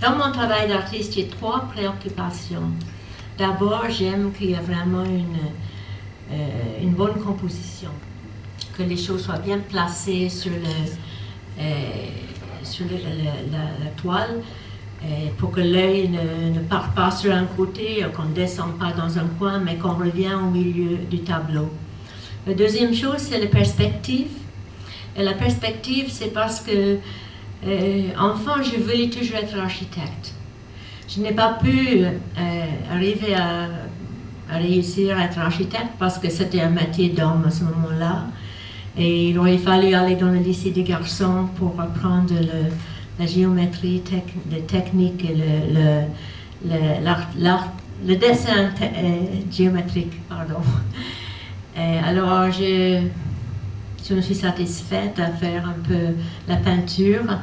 Dans mon travail d'artiste, j'ai 3 préoccupations. D'abord, j'aime qu'il y ait vraiment une bonne composition, que les choses soient bien placées sur la toile, pour que l'œil ne parte pas sur un côté, qu'on ne descende pas dans un coin, mais qu'on revient au milieu du tableau. La deuxième chose, c'est la perspective. Et la perspective, c'est parce que, enfant, je voulais toujours être architecte. Je n'ai pas pu arriver à réussir à être architecte parce que c'était un métier d'homme à ce moment-là. Et il aurait fallu aller dans le lycée des garçons pour apprendre la géométrie, les techniques et le dessin géométrique, pardon. Alors, je me suis satisfaite à faire un peu la peinture.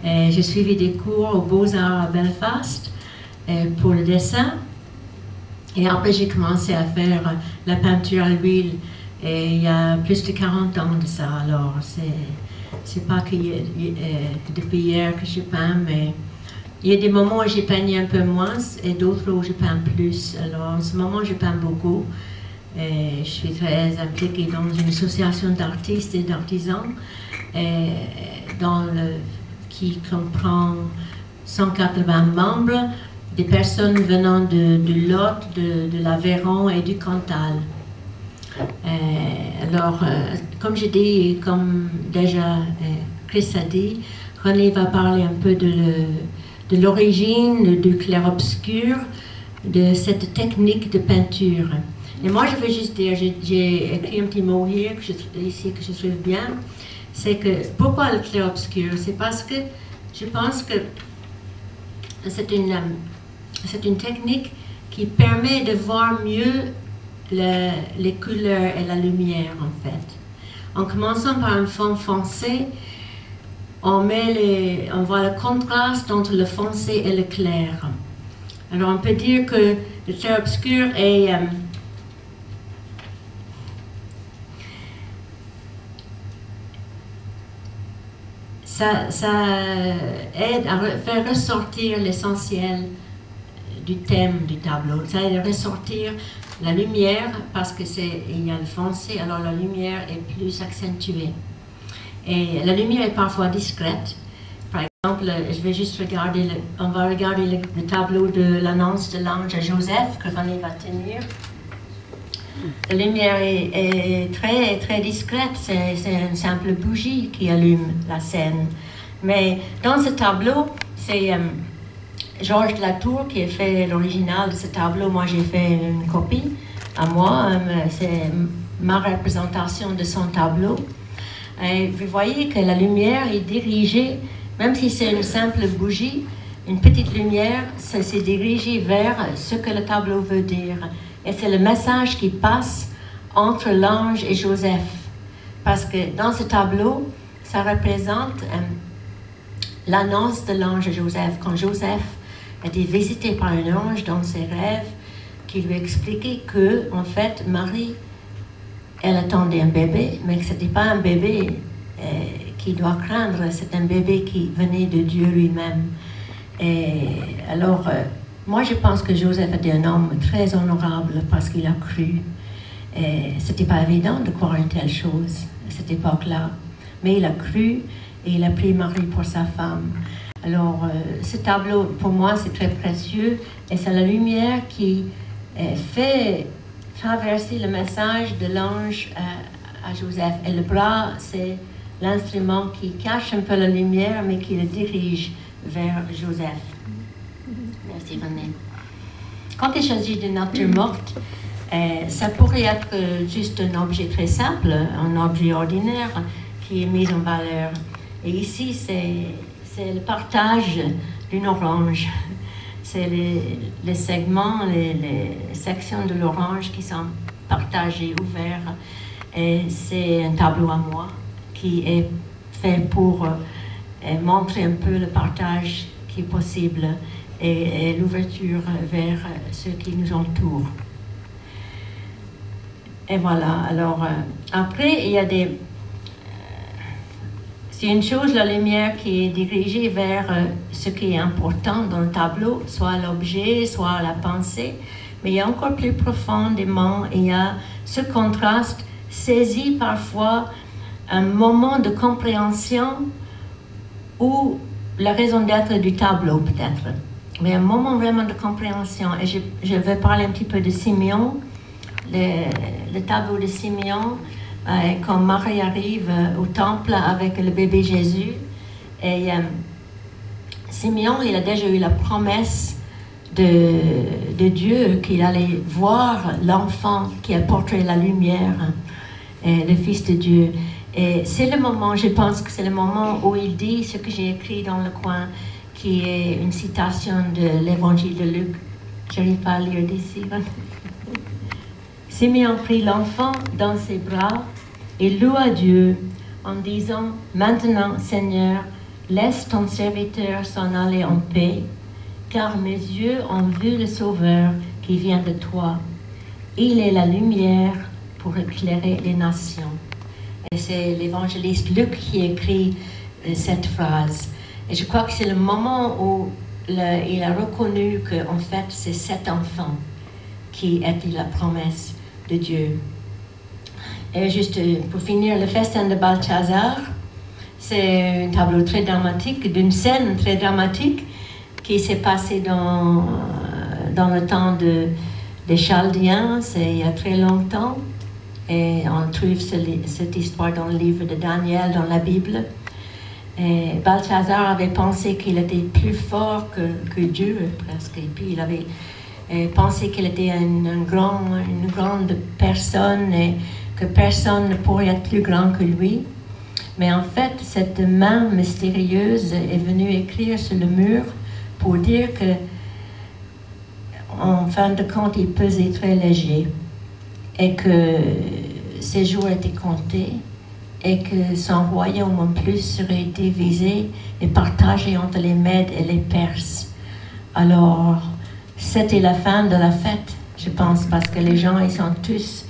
J'ai suivi des cours aux Beaux-Arts à Belfast pour le dessin. Et après, j'ai commencé à faire la peinture à l'huile. Et il y a plus de 40 ans de ça. Alors, c'est pas que depuis hier que je peins, mais il y a des moments où j'ai peigné un peu moins et d'autres où je peins plus. Alors, en ce moment, je peins beaucoup. Et je suis très impliquée dans une association d'artistes et d'artisans qui comprend 180 membres, des personnes venant de Lot, de l'Aveyron et du Cantal. Alors, comme j'ai dit, comme déjà Chris a dit, René va parler un peu de l'origine du clair-obscur, de cette technique de peinture. Et moi, je veux juste dire, j'ai écrit un petit mot ici que je trouve bien, c'est que pourquoi le clair-obscur? C'est parce que je pense que c'est une technique qui permet de voir mieux les couleurs et la lumière, en fait. En commençant par un fond foncé, on voit le contraste entre le foncé et le clair. Alors, on peut dire que le clair-obscur est ça aide à faire ressortir l'essentiel du thème du tableau. Ça aide à ressortir la lumière parce que il y a le foncé, alors la lumière est plus accentuée. Et la lumière est parfois discrète. Par exemple, je vais juste regarder, on va regarder le tableau de l'annonce de l'ange à Joseph que René va tenir. La lumière est très, très discrète, c'est une simple bougie qui allume la scène. Mais dans ce tableau, c'est Georges de la Tour qui a fait l'original de ce tableau. Moi, j'ai fait une copie à moi, c'est ma représentation de son tableau. Et vous voyez que la lumière est dirigée, même si c'est une simple bougie, une petite lumière, c'est dirigé vers ce que le tableau veut dire. Et c'est le message qui passe entre l'ange et Joseph. Parce que dans ce tableau, ça représente l'annonce de l'ange à Joseph. Quand Joseph a été visité par un ange dans ses rêves, qui lui expliquait que, en fait, Marie, elle attendait un bébé, mais que ce n'était pas un bébé qui doit craindre, c'est un bébé qui venait de Dieu lui-même. Et alors, moi, je pense que Joseph était un homme très honorable parce qu'il a cru. Et c'était pas évident de croire une telle chose à cette époque-là. Mais il a cru et il a pris Marie pour sa femme. Alors, ce tableau, pour moi, c'est très précieux. Et c'est la lumière qui fait traverser le message de l'ange à Joseph. Et le bras, c'est l'instrument qui cache un peu la lumière, mais qui le dirige vers Joseph. Merci René. Quand il s'agit de nature morte, ça pourrait être juste un objet très simple, un objet ordinaire qui est mis en valeur. Et ici, c'est le partage d'une orange. C'est les segments, les sections de l'orange qui sont partagées, ouvertes. Et c'est un tableau à moi qui est fait pour montrer un peu le partage qui est possible et l'ouverture vers ceux qui nous entourent. Et voilà, alors après, il y a C'est une chose, la lumière qui est dirigée vers ce qui est important dans le tableau, soit l'objet, soit la pensée, mais il y a encore plus profondément, il y a ce contraste saisi parfois un moment de compréhension ou la raison d'être du tableau peut-être, mais un moment vraiment de compréhension. Et je vais parler un petit peu de Simeon, le tableau de Simeon, quand Marie arrive au temple avec le bébé Jésus. Et Simeon, il a déjà eu la promesse de Dieu qu'il allait voir l'enfant qui apporterait la lumière, le Fils de Dieu. Et c'est le moment, je pense que c'est le moment où il dit ce que j'ai écrit dans le coin, qui est une citation de l'évangile de Luc. Je n'arrive pas à lire d'ici. Simeon prit l'enfant dans ses bras et loua Dieu en disant: Maintenant, Seigneur, laisse ton serviteur s'en aller en paix, car mes yeux ont vu le Sauveur qui vient de toi. Il est la lumière pour éclairer les nations. Et c'est l'évangéliste Luc qui écrit cette phrase. Et je crois que c'est le moment où il a reconnu qu'en fait, c'est cet enfant qui était la promesse de Dieu. Et juste pour finir, le festin de Balthazar, c'est un tableau très dramatique, d'une scène très dramatique qui s'est passée dans le temps des Chaldéens, c'est il y a très longtemps. Et on trouve cette histoire dans le livre de Daniel, dans la Bible. Et Balthazar avait pensé qu'il était plus fort que Dieu, presque. Et puis il avait pensé qu'il était une grande personne et que personne ne pourrait être plus grand que lui. Mais en fait, cette main mystérieuse est venue écrire sur le mur pour dire que, en fin de compte, il pesait très léger et que ses jours étaient comptés et que son royaume en plus serait divisé et partagé entre les Mèdes et les Perses. Alors, c'était la fin de la fête, je pense, parce que les gens, ils sont tous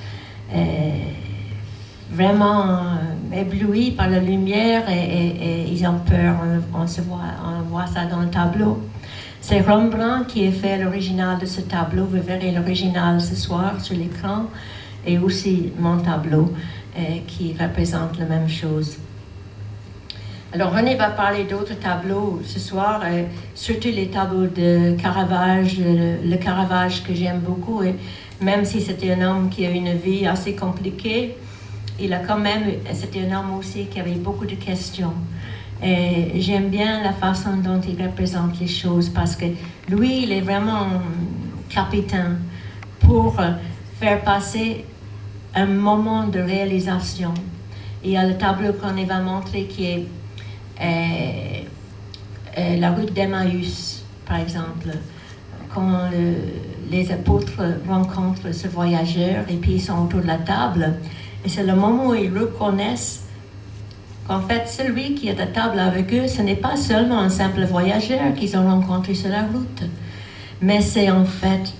vraiment éblouis par la lumière et ils ont peur. On voit ça dans le tableau. C'est Rembrandt qui a fait l'original de ce tableau. Vous verrez l'original ce soir sur l'écran et aussi mon tableau qui représente la même chose. Alors René va parler d'autres tableaux ce soir, surtout les tableaux de Caravage, le Caravage que j'aime beaucoup. Et même si c'était un homme qui a une vie assez compliquée, c'était un homme aussi qui avait beaucoup de questions. Et j'aime bien la façon dont il représente les choses parce que lui, il est vraiment capitaine pour faire passer un moment de réalisation. Il y a le tableau qu'on va montrer qui est la route d'Emmaüs, par exemple, quand les apôtres rencontrent ce voyageur et puis ils sont autour de la table. Et c'est le moment où ils reconnaissent qu'en fait, celui qui est à table avec eux, ce n'est pas seulement un simple voyageur qu'ils ont rencontré sur la route, mais c'est en fait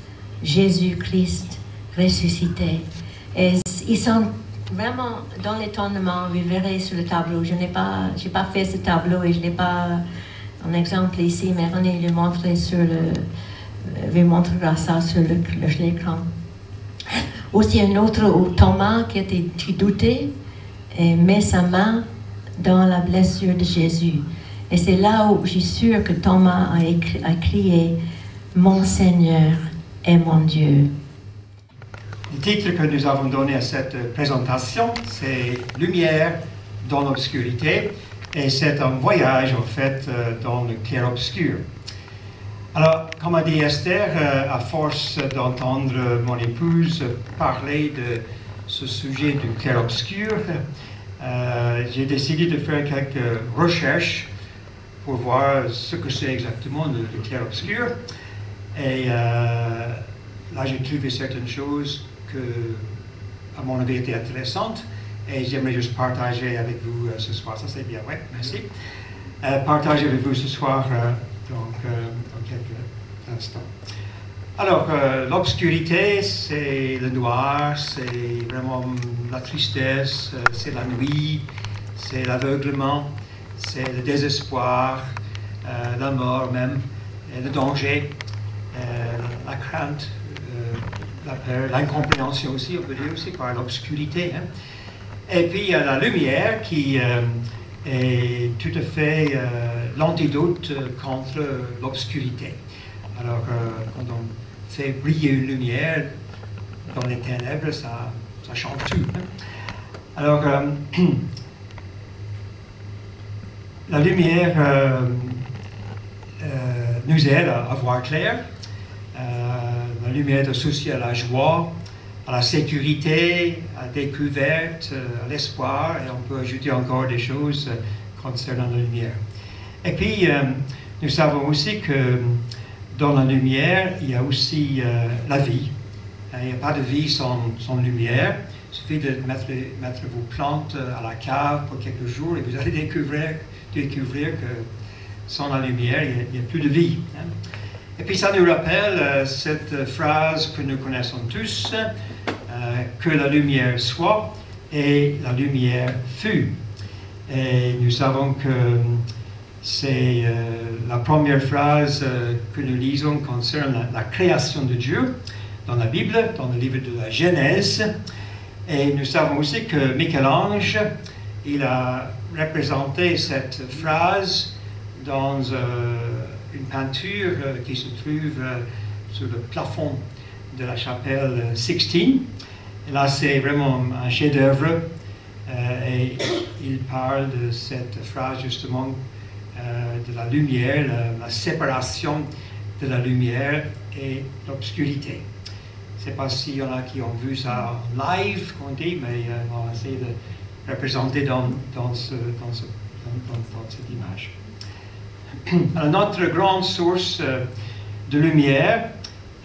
Jésus-Christ ressuscité. Et ils sont vraiment dans l'étonnement. Vous verrez sur le tableau. Je n'ai pas fait ce tableau et je n'ai pas un exemple ici, mais René lui montrera ça sur l'écran. Aussi un autre où Thomas qui doutait et met sa main dans la blessure de Jésus. Et c'est là où je suis sûre que Thomas a crié « Mon Seigneur et mon Dieu ». Le titre que nous avons donné à cette présentation, c'est « Lumière dans l'obscurité » et c'est un voyage en fait dans le clair-obscur. Alors, comme a dit Esther, à force d'entendre mon épouse parler de ce sujet du clair-obscur, j'ai décidé de faire quelques recherches pour voir ce que c'est exactement le clair-obscur. Et là, j'ai trouvé certaines choses que, à mon avis, étaient intéressantes. Et j'aimerais juste partager avec vous ce soir. Ça, c'est bien, oui, merci. Partager avec vous ce soir, dans quelques instants. Alors, l'obscurité, c'est le noir, c'est vraiment la tristesse, c'est la nuit, c'est l'aveuglement. c'est le désespoir, la mort même, le danger, la crainte, la peur, l'incompréhension aussi, on peut dire aussi par l'obscurité. Hein. Et puis il y a la lumière qui est tout à fait l'antidote contre l'obscurité. Alors quand on fait briller une lumière dans les ténèbres, ça change tout. Hein. Alors la lumière nous aide à voir clair. La lumière est associée à la joie, à la sécurité, à la découverte, à l'espoir, et on peut ajouter encore des choses concernant la lumière. Et puis, nous savons aussi que dans la lumière, il y a aussi la vie. Il n'y a pas de vie sans lumière. Il suffit de mettre vos plantes à la cave pour quelques jours et vous allez découvrir que sans la lumière, il n'y a plus de vie. Hein. Et puis ça nous rappelle cette phrase que nous connaissons tous, que la lumière soit et la lumière fut. Et nous savons que c'est la première phrase que nous lisons concerne la création de Dieu dans la Bible, dans le livre de la Genèse. Et nous savons aussi que Michel-Ange, il a représenté cette phrase dans une peinture qui se trouve sur le plafond de la chapelle Sixtine. Et là, c'est vraiment un chef-d'œuvre. Et il parle de cette phrase justement de la lumière, la séparation de la lumière et l'obscurité. Je ne sais pas s'il y en a qui ont vu ça en live, on dit, mais on va essayer de représenter dans cette image. Alors, notre grande source de lumière,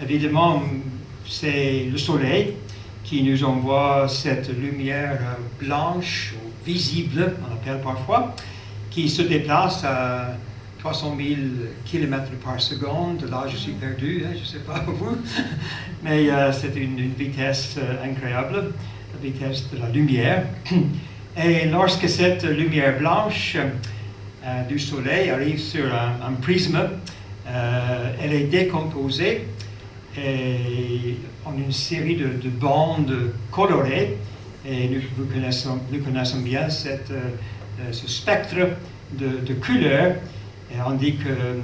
évidemment, c'est le soleil qui nous envoie cette lumière blanche ou visible, on l'appelle parfois, qui se déplace à 300 000 km par seconde. Là, je suis perdu, hein, je ne sais pas vous, mais c'est une vitesse incroyable, la vitesse de la lumière. Et lorsque cette lumière blanche du soleil arrive sur un prisme, elle est décomposée en une série de bandes colorées. Et nous connaissons bien ce spectre de couleurs. Et on dit que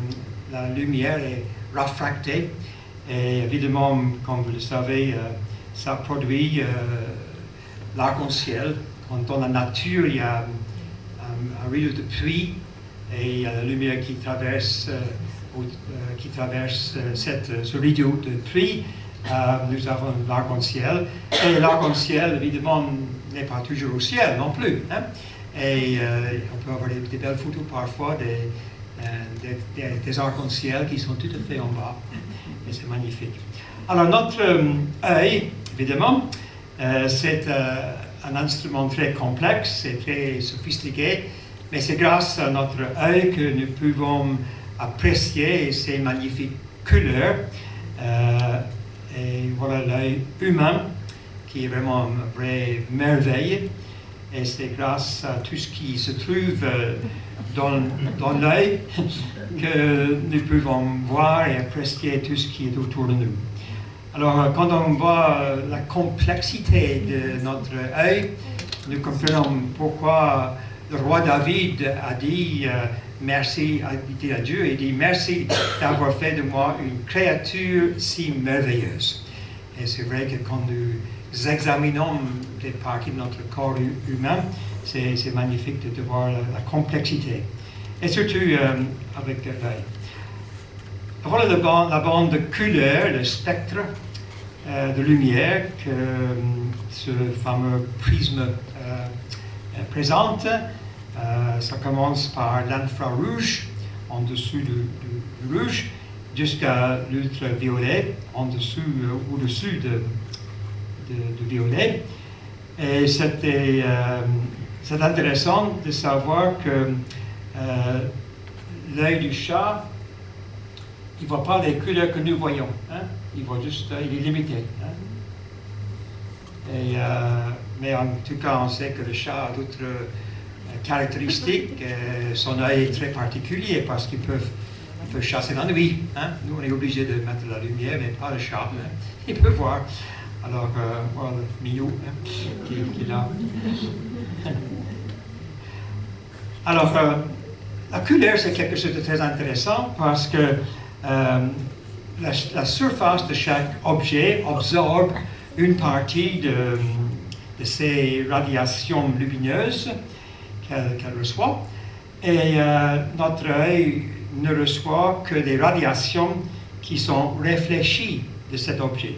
la lumière est refractée. Et évidemment, comme vous le savez, ça produit l'arc-en-ciel. Quand dans la nature, il y a un rideau de pluie et il y a la lumière qui traverse ce rideau de pluie. Nous avons l'arc-en-ciel. Et l'arc-en-ciel, évidemment, n'est pas toujours au ciel non plus. Hein? Et on peut avoir des belles photos parfois des arcs-en-ciel qui sont tout à fait en bas. Et c'est magnifique. Alors notre œil, évidemment, c'est un instrument très complexe et très sophistiqué, mais c'est grâce à notre œil que nous pouvons apprécier ces magnifiques couleurs. Et voilà l'œil humain qui est vraiment une vraie merveille. Et c'est grâce à tout ce qui se trouve dans l'œil que nous pouvons voir et apprécier tout ce qui est autour de nous. Alors, quand on voit la complexité de notre œil, nous comprenons pourquoi le roi David a dit merci à Dieu et dit merci d'avoir fait de moi une créature si merveilleuse. Et c'est vrai que quand nous examinons des parties de notre corps humain, c'est magnifique de voir la complexité. Et surtout avec l'œil. Voilà la bande de couleurs, le spectre de lumière que ce fameux prisme présente. Ça commence par l'infrarouge, en dessous du rouge, jusqu'à l'ultraviolet, au-dessus de violet. Et c'est intéressant de savoir que l'œil du chat, il ne voit pas les couleurs que nous voyons. Hein? Il est limité. Hein? Mais en tout cas, on sait que le chat a d'autres caractéristique. Son œil est très particulier parce qu'il peut chasser la nuit. Hein? Nous, on est obligé de mettre la lumière, mais pas le chat. Hein? Il peut voir. Alors, voilà le minou hein, qui est là. Alors, la couleur, c'est quelque chose de très intéressant parce que la surface de chaque objet absorbe une partie de ces radiations lumineuses qu'elle reçoit. Et notre œil ne reçoit que des radiations qui sont réfléchies de cet objet.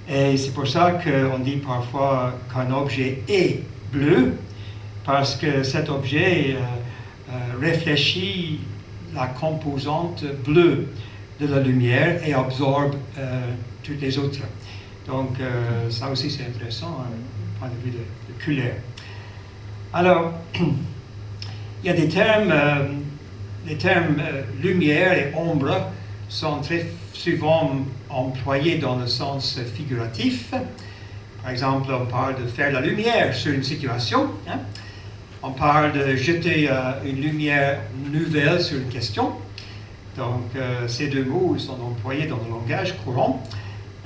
Et c'est pour ça qu'on dit parfois qu'un objet est bleu, parce que cet objet réfléchit la composante bleue de la lumière et absorbe toutes les autres. Donc ça aussi c'est intéressant, du point de vue de couleur. Alors, il y a des termes lumière et ombre sont très souvent employés dans le sens figuratif. Par exemple, on parle de faire la lumière sur une situation. Hein? On parle de jeter une lumière nouvelle sur une question. Donc, ces deux mots sont employés dans le langage courant.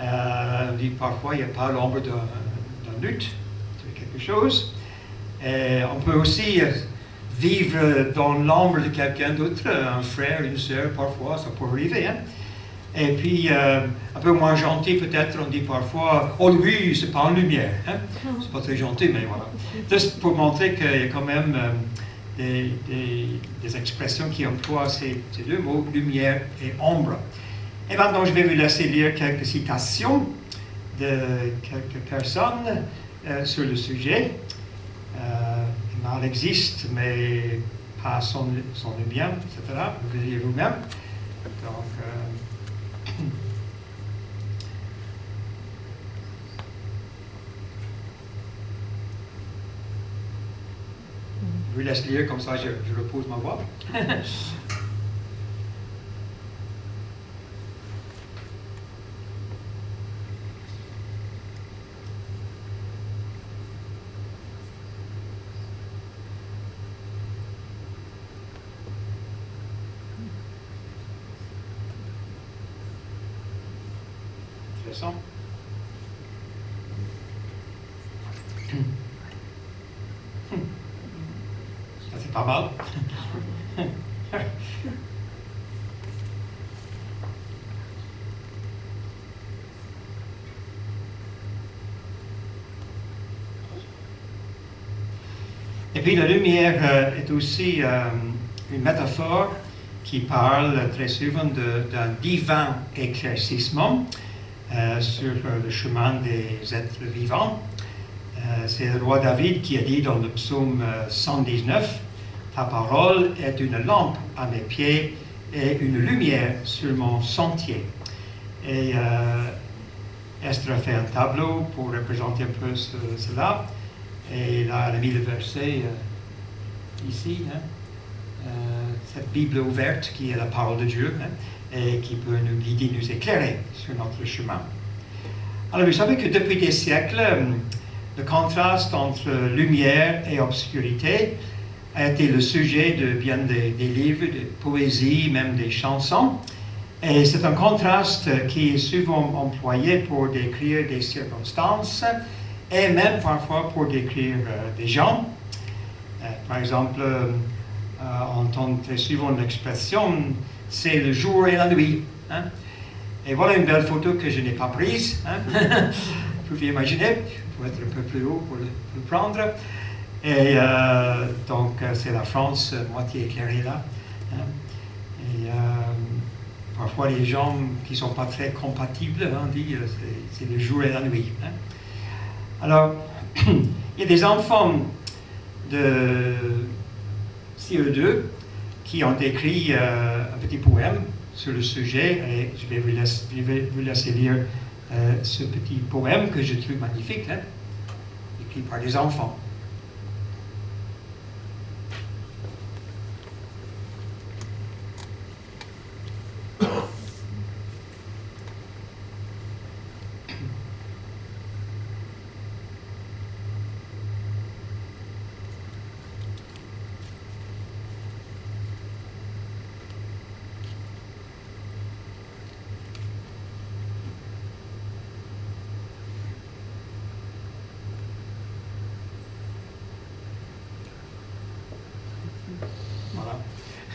On dit parfois, il n'y a pas l'ombre d'un doute sur quelque chose. Et on peut aussi vivre dans l'ombre de quelqu'un d'autre, un frère, une sœur, parfois, ça peut arriver. Hein? Et puis, un peu moins gentil peut-être, on dit parfois, oh oui, c'est pas en lumière. Hein? C'est pas très gentil, mais voilà. Juste pour montrer qu'il y a quand même des expressions qui emploient ces deux mots, lumière et ombre. Et maintenant, je vais vous laisser lire quelques citations de quelques personnes sur le sujet. Le mal existe, mais pas sans le bien, etc. Vous pouvez lire vous-même. Donc, je vous laisse lire, comme ça je repose ma voix. Intéressant. Ça c'est pas mal. Et puis la lumière est aussi une métaphore qui parle très souvent d'un divin éclaircissement sur le chemin des êtres vivants. C'est le roi David qui a dit dans le psaume 119, « Ta parole est une lampe à mes pieds et une lumière sur mon sentier. » Et Esther a fait un tableau pour représenter un peu cela. Et là, elle a mis le verset ici, hein, cette Bible ouverte qui est la parole de Dieu, hein, et qui peut nous guider, nous éclairer sur notre chemin. Alors, vous savez que depuis des siècles, le contraste entre lumière et obscurité a été le sujet de bien des livres, de poésie, même des chansons. Et c'est un contraste qui est souvent employé pour décrire des circonstances et même parfois pour décrire des gens. Par exemple, on entend très souvent l'expression « c'est le jour et la nuit hein? ». Et voilà une belle photo que je n'ai pas prise. Hein? Vous pouvez imaginer, il faut être un peu plus haut pour le prendre. Et donc, c'est la France moitié éclairée là. Hein? Et parfois, les gens qui ne sont pas très compatibles, hein, disent c'est le jour et la nuit. Hein? Alors, il y a des enfants de CE2 qui ont écrit un petit poème sur le sujet et je vais vous laisser lire ce petit poème que je trouve magnifique, hein, écrit par des enfants.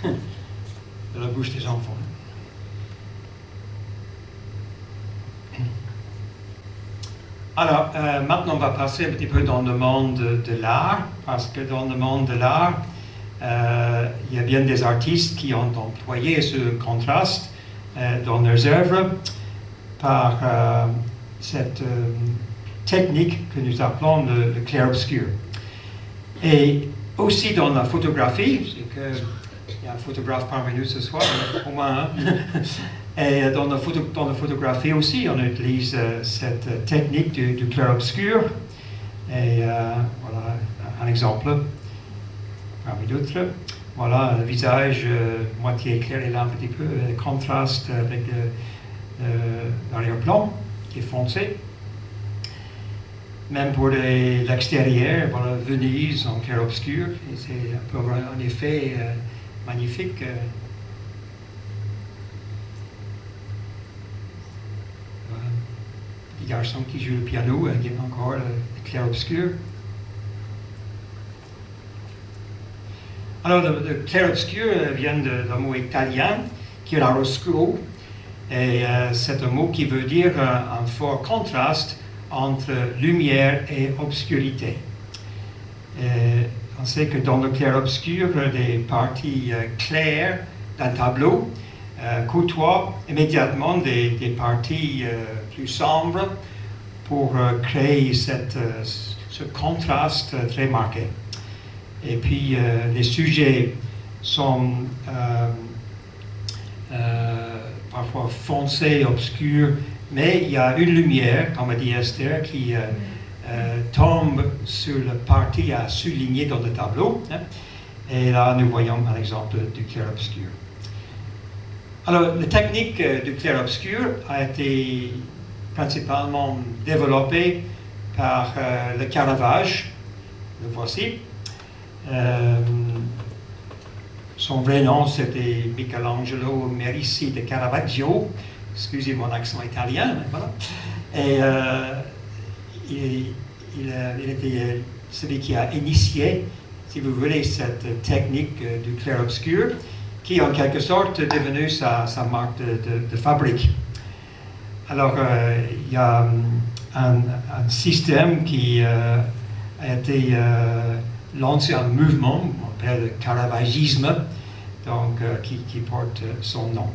de la bouche des enfants. Alors, maintenant, on va passer un petit peu dans le monde de l'art, parce que dans le monde de l'art, il y a bien des artistes qui ont employé ce contraste dans leurs œuvres par cette technique que nous appelons le clair-obscur. Et aussi dans la photographie, c'est que il y a un photographe parmi nous ce soir, au moins un. Et dans la photographie aussi, on utilise cette technique du clair-obscur. Et voilà un exemple parmi d'autres. Voilà le visage moitié éclairé là un petit peu, le contraste avec l'arrière-plan qui est foncé. Même pour l'extérieur, voilà Venise en clair-obscur, c'est un peu un effet magnifique. Petit garçon qui joue le piano, il y a encore le clair-obscur. Alors le clair-obscur vient d'un mot italien, chiaroscuro, et c'est un mot qui veut dire un fort contraste entre lumière et obscurité. On sait que dans le clair-obscur, des parties claires d'un tableau côtoient immédiatement des parties plus sombres pour créer ce contraste très marqué. Et puis les sujets sont parfois foncés, obscurs, mais il y a une lumière, comme a dit Esther, qui tombe sur la partie à souligner dans le tableau. Hein. Et là, nous voyons par exemple du clair-obscur. Alors, la technique du clair-obscur a été principalement développée par le Caravage. Le voici. Son vrai nom, c'était Michelangelo Merici de Caravaggio. Excusez mon accent italien, mais voilà. Et il était celui qui a initié, si vous voulez, cette technique du clair-obscur, qui en quelque sorte est devenue sa marque de fabrique. Alors, il y a un système qui a été lancé en mouvement, on appelle le caravagisme, donc, qui porte son nom.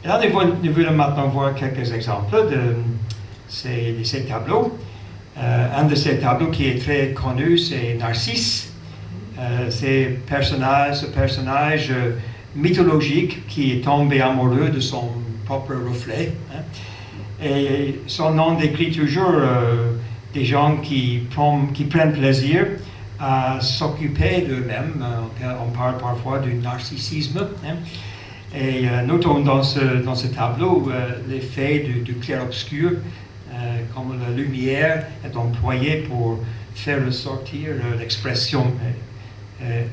Et là, nous voulons maintenant voir quelques exemples de ces tableaux. Un de ces tableaux qui est très connu, c'est Narcisse. Ce personnage mythologique qui est tombé amoureux de son propre reflet. Hein. Et son nom décrit toujours des gens qui prennent plaisir à s'occuper d'eux-mêmes. On parle parfois du narcissisme. Hein. Et notons dans ce tableau l'effet du clair-obscur, comme la lumière est employée pour faire ressortir l'expression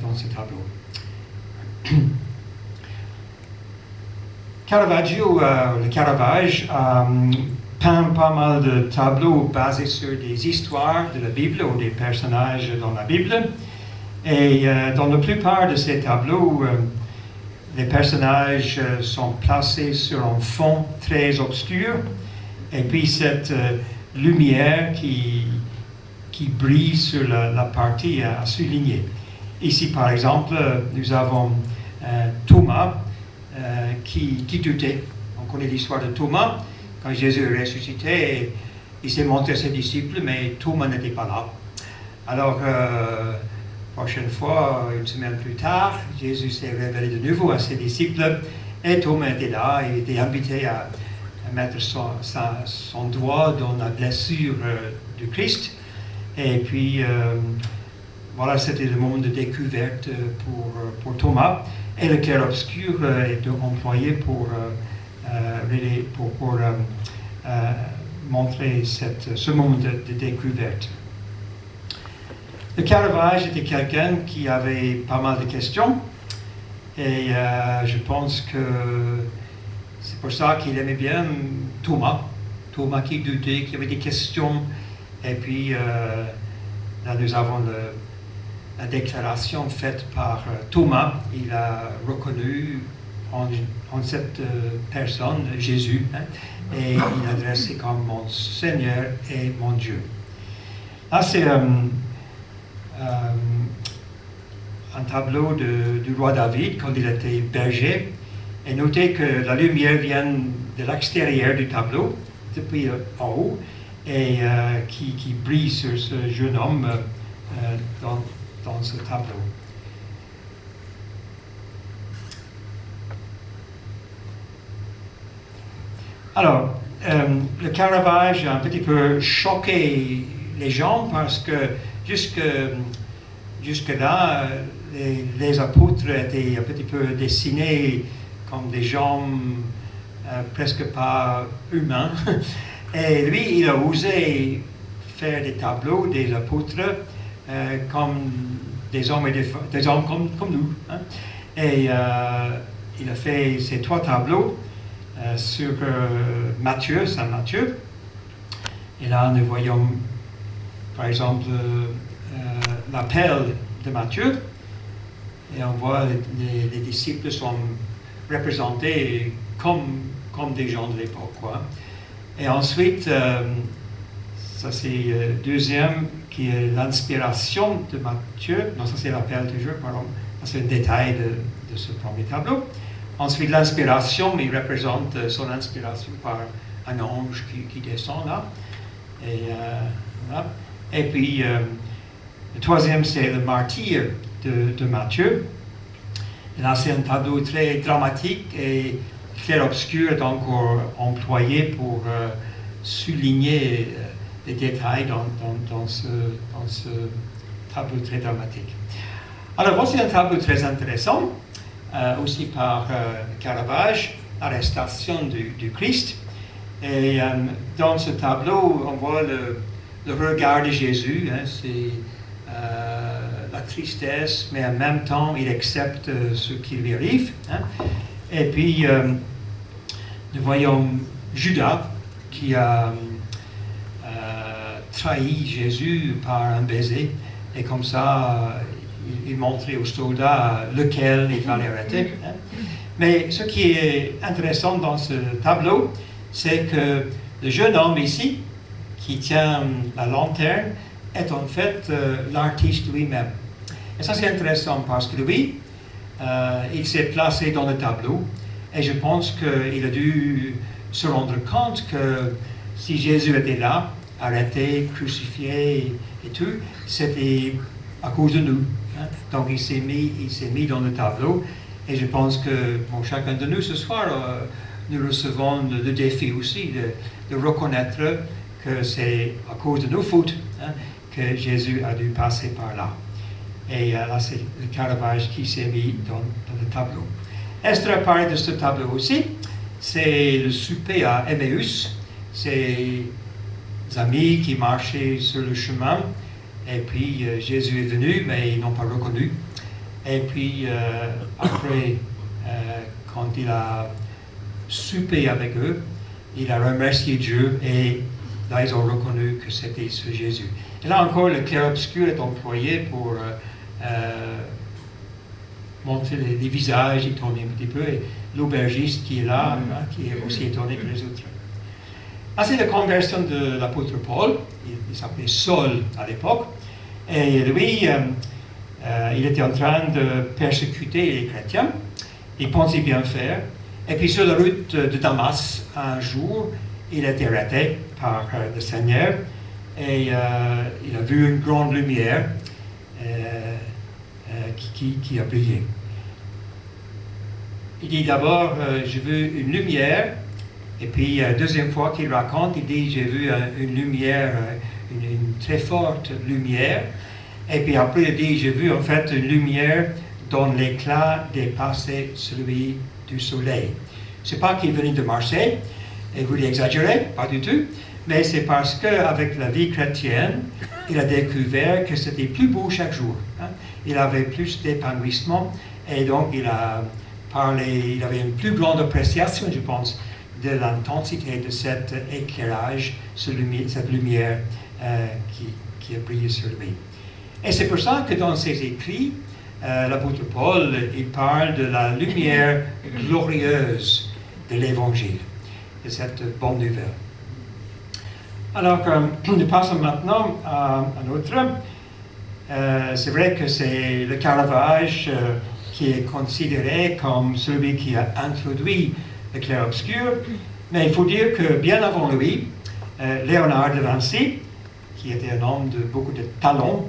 dans ce tableau. Caravaggio, le Caravage, a peint pas mal de tableaux basés sur des histoires de la Bible ou des personnages dans la Bible. Et dans la plupart de ces tableaux, les personnages sont placés sur un fond très obscur. Et puis cette lumière qui brille sur la partie à souligner. Ici, par exemple, nous avons Thomas qui doutait. On connaît l'histoire de Thomas. Quand Jésus est ressuscité, il s'est montré à ses disciples, mais Thomas n'était pas là. Alors, prochaine fois, une semaine plus tard, Jésus s'est révélé de nouveau à ses disciples, et Thomas était là, il était invité à mettre son doigt dans la blessure du Christ. Et puis, voilà, c'était le moment de découverte pour Thomas. Et le clair-obscur est employé pour montrer ce moment de découverte. Le Caravage était quelqu'un qui avait pas mal de questions. Et je pense que c'est pour ça qu'il aimait bien Thomas qui doutait, qui avait des questions. Et puis, là, nous avons la déclaration faite par Thomas. Il a reconnu en cette personne Jésus, hein, et il adressait comme mon Seigneur et mon Dieu. Là, c'est un tableau du roi David quand il était berger. Et notez que la lumière vient de l'extérieur du tableau, depuis en haut, et qui brille sur ce jeune homme dans ce tableau. Alors, le Caravage a un petit peu choqué les gens parce que jusque-là, les apôtres étaient un petit peu dessinés comme des gens presque pas humains. Et lui, il a osé faire des tableaux des apôtres comme des hommes, des hommes comme nous. Hein. Et il a fait ces 3 tableaux sur Matthieu, Saint Matthieu. Et là, nous voyons, par exemple, l'appel de Matthieu. Et on voit les disciples sont représentés comme des gens de l'époque, quoi. Et ensuite, ça c'est le deuxième, qui est l'inspiration de Matthieu. Non, ça c'est l'appel toujours, pardon. C'est un détail de ce premier tableau. Ensuite, l'inspiration, il représente son inspiration par un ange qui descend là. Et, voilà. Et puis, le troisième, c'est le martyr de Matthieu. Et là, c'est un tableau très dramatique et clair-obscur, est encore employé pour souligner les détails dans ce tableau très dramatique. Alors, voici un tableau très intéressant, aussi par Caravage, l'arrestation du Christ. Et dans ce tableau, on voit le regard de Jésus, hein, c'est la tristesse, mais en même temps, il accepte ce qui lui arrive. Hein. Et puis, nous voyons Judas qui a trahi Jésus par un baiser, et comme ça, il montrait aux soldats lequel il fallait arrêter. Hein. Mais ce qui est intéressant dans ce tableau, c'est que le jeune homme ici, qui tient la lanterne, est en fait l'artiste lui-même. Et ça c'est intéressant parce que lui, il s'est placé dans le tableau, et je pense qu'il a dû se rendre compte que si Jésus était là, arrêté, crucifié et tout, c'était à cause de nous. Hein. Donc il s'est mis dans le tableau, et je pense que pour chacun de nous ce soir, nous recevons le défi aussi de reconnaître que c'est à cause de nos fautes, hein, que Jésus a dû passer par là. Et là, c'est le Caravage qui s'est mis dans le tableau. Esther a parlé de ce tableau aussi. C'est le souper à Emmaüs. C'est les amis qui marchaient sur le chemin. Et puis, Jésus est venu, mais ils n'ont pas reconnu. Et puis, après, quand il a soupé avec eux, il a remercié Dieu, et là, ils ont reconnu que c'était ce Jésus. Et là encore, le clair-obscur est employé pour montrer les visages étonnés un petit peu, et l'aubergiste qui est là, hein, qui est aussi étonné que les autres. Là, c'est la conversion de l'apôtre Paul. Il s'appelait Saul à l'époque. Et lui, il était en train de persécuter les chrétiens. Il pensait bien faire. Et puis sur la route de Damas, un jour, il a été arrêté par le Seigneur, et il a vu une grande lumière qui a brillé. Il dit d'abord, j'ai vu une lumière, et puis deuxième fois qu'il raconte, il dit, j'ai vu une lumière, une très forte lumière, et puis après il dit, j'ai vu en fait une lumière dont l'éclat dépassait celui du soleil. Ce n'est pas qu'il venait de Marseille, et vous l'exagérez, pas du tout, mais c'est parce qu'avec la vie chrétienne, il a découvert que c'était plus beau chaque jour. Hein. Il avait plus d'épanouissement, et donc il a parlé, il avait une plus grande appréciation, je pense, de l'intensité de cet éclairage, cette lumière qui a brillé sur lui. Et c'est pour ça que dans ses écrits, l'apôtre Paul, il parle de la lumière glorieuse de l'Évangile, de cette bonne nouvelle. Alors, nous passons maintenant à un autre. C'est vrai que c'est le Caravage qui est considéré comme celui qui a introduit le clair-obscur, mais il faut dire que bien avant lui, Léonard de Vinci, qui était un homme de beaucoup de talent,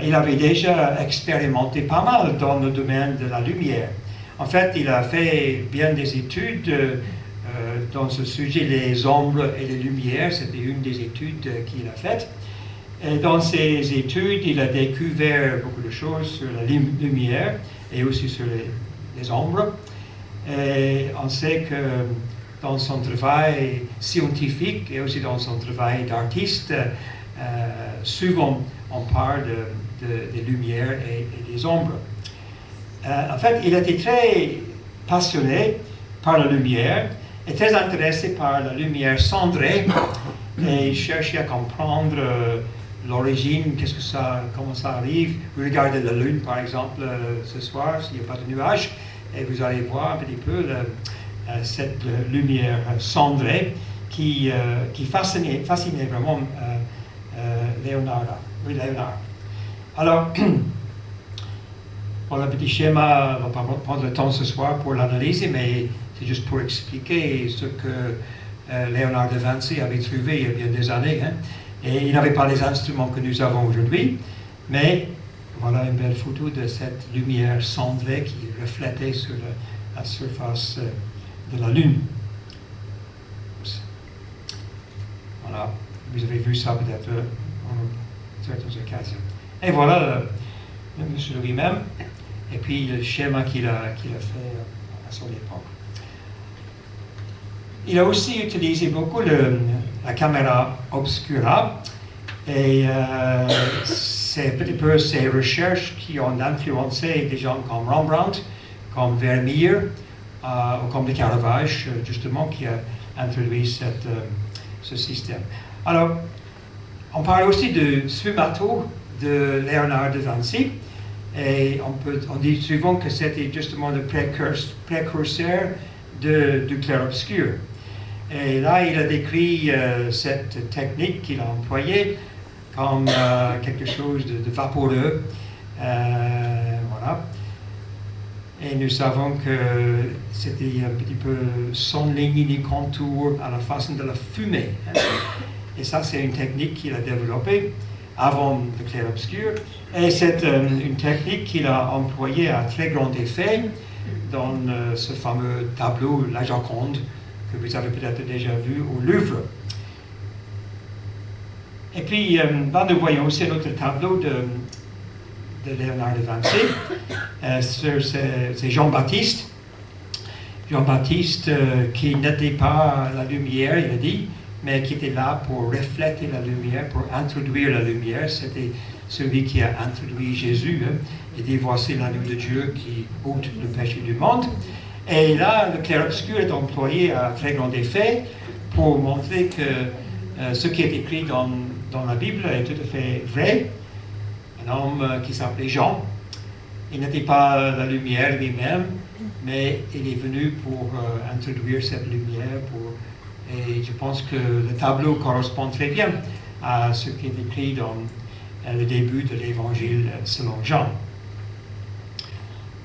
il avait déjà expérimenté pas mal dans le domaine de la lumière. En fait, il a fait bien des études dans ce sujet, les ombres et les lumières. C'était une des études qu'il a faites. Et dans ses études, il a découvert beaucoup de choses sur la lumière et aussi sur les ombres. Et on sait que dans son travail scientifique et aussi dans son travail d'artiste, souvent on parle des lumières et des ombres. En fait, il était très passionné par la lumière et très intéressé par la lumière cendrée et il cherchait à comprendre l'origine, comment ça arrive. Vous regardez la lune par exemple ce soir, s'il n'y a pas de nuages, et vous allez voir un petit peu cette lumière cendrée qui fascinait vraiment Léonard. Alors, bon, le petit schéma, on ne va pas prendre le temps ce soir pour l'analyser, mais c'est juste pour expliquer ce que Léonard de Vinci avait trouvé il y a bien des années. Hein. Et il n'avait pas les instruments que nous avons aujourd'hui, mais voilà une belle photo de cette lumière cendrée qui reflétait sur la surface de la Lune. Voilà, vous avez vu ça peut-être en certaines occasions. Et voilà le monsieur lui-même, et puis le schéma qu'il a fait à son époque. Il a aussi utilisé beaucoup la caméra obscura, et c'est un petit peu ces recherches qui ont influencé des gens comme Rembrandt, comme Vermeer, ou comme le Caravage, justement, qui a introduit ce système. Alors, on parle aussi de sfumato de Léonard de Vinci, et on dit souvent que c'était justement le précurseur du clair-obscur. Et là, il a décrit cette technique qu'il a employée comme quelque chose de vaporeux. Voilà. Et nous savons que c'était un petit peu sans ligne ni contour à la façon de la fumée. Hein. Et ça, c'est une technique qu'il a développée avant le clair-obscur. Et c'est une technique qu'il a employée à très grand effet dans ce fameux tableau La Joconde que vous avez peut-être déjà vu au Louvre. Et puis, là, nous voyons aussi un autre tableau de Léonard de Vinci. C'est Jean-Baptiste. Jean-Baptiste qui n'était pas la lumière, il a dit, mais qui était là pour refléter la lumière, pour introduire la lumière. C'était celui qui a introduit Jésus. Hein. Il dit, voici l'agneau de Dieu qui ôte le péché du monde. Et là, le clair-obscur est employé à très grand effet pour montrer que ce qui est écrit dans la Bible est tout à fait vrai. Un homme qui s'appelait Jean, il n'était pas la lumière lui-même, mais il est venu pour introduire cette lumière. Et je pense que le tableau correspond très bien à ce qui est écrit dans le début de l'Évangile selon Jean.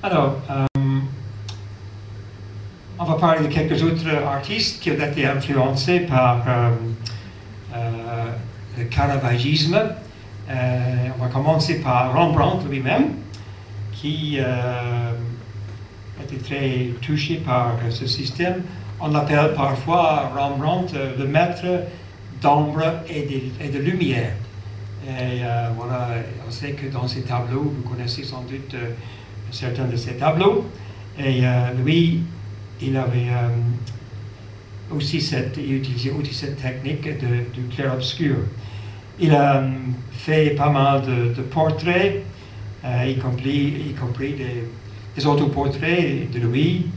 Alors, on va parler de quelques autres artistes qui ont été influencés par le caravagisme. On va commencer par Rembrandt lui-même, qui était très touché par ce système. On l'appelle parfois Rembrandt le maître d'ombre et de lumière. Et voilà, on sait que dans ces tableaux, vous connaissez sans doute certains de ces tableaux. Et lui, il avait utilisé aussi cette technique du clair-obscur. Il a fait pas mal de portraits, y compris des autoportraits de lui,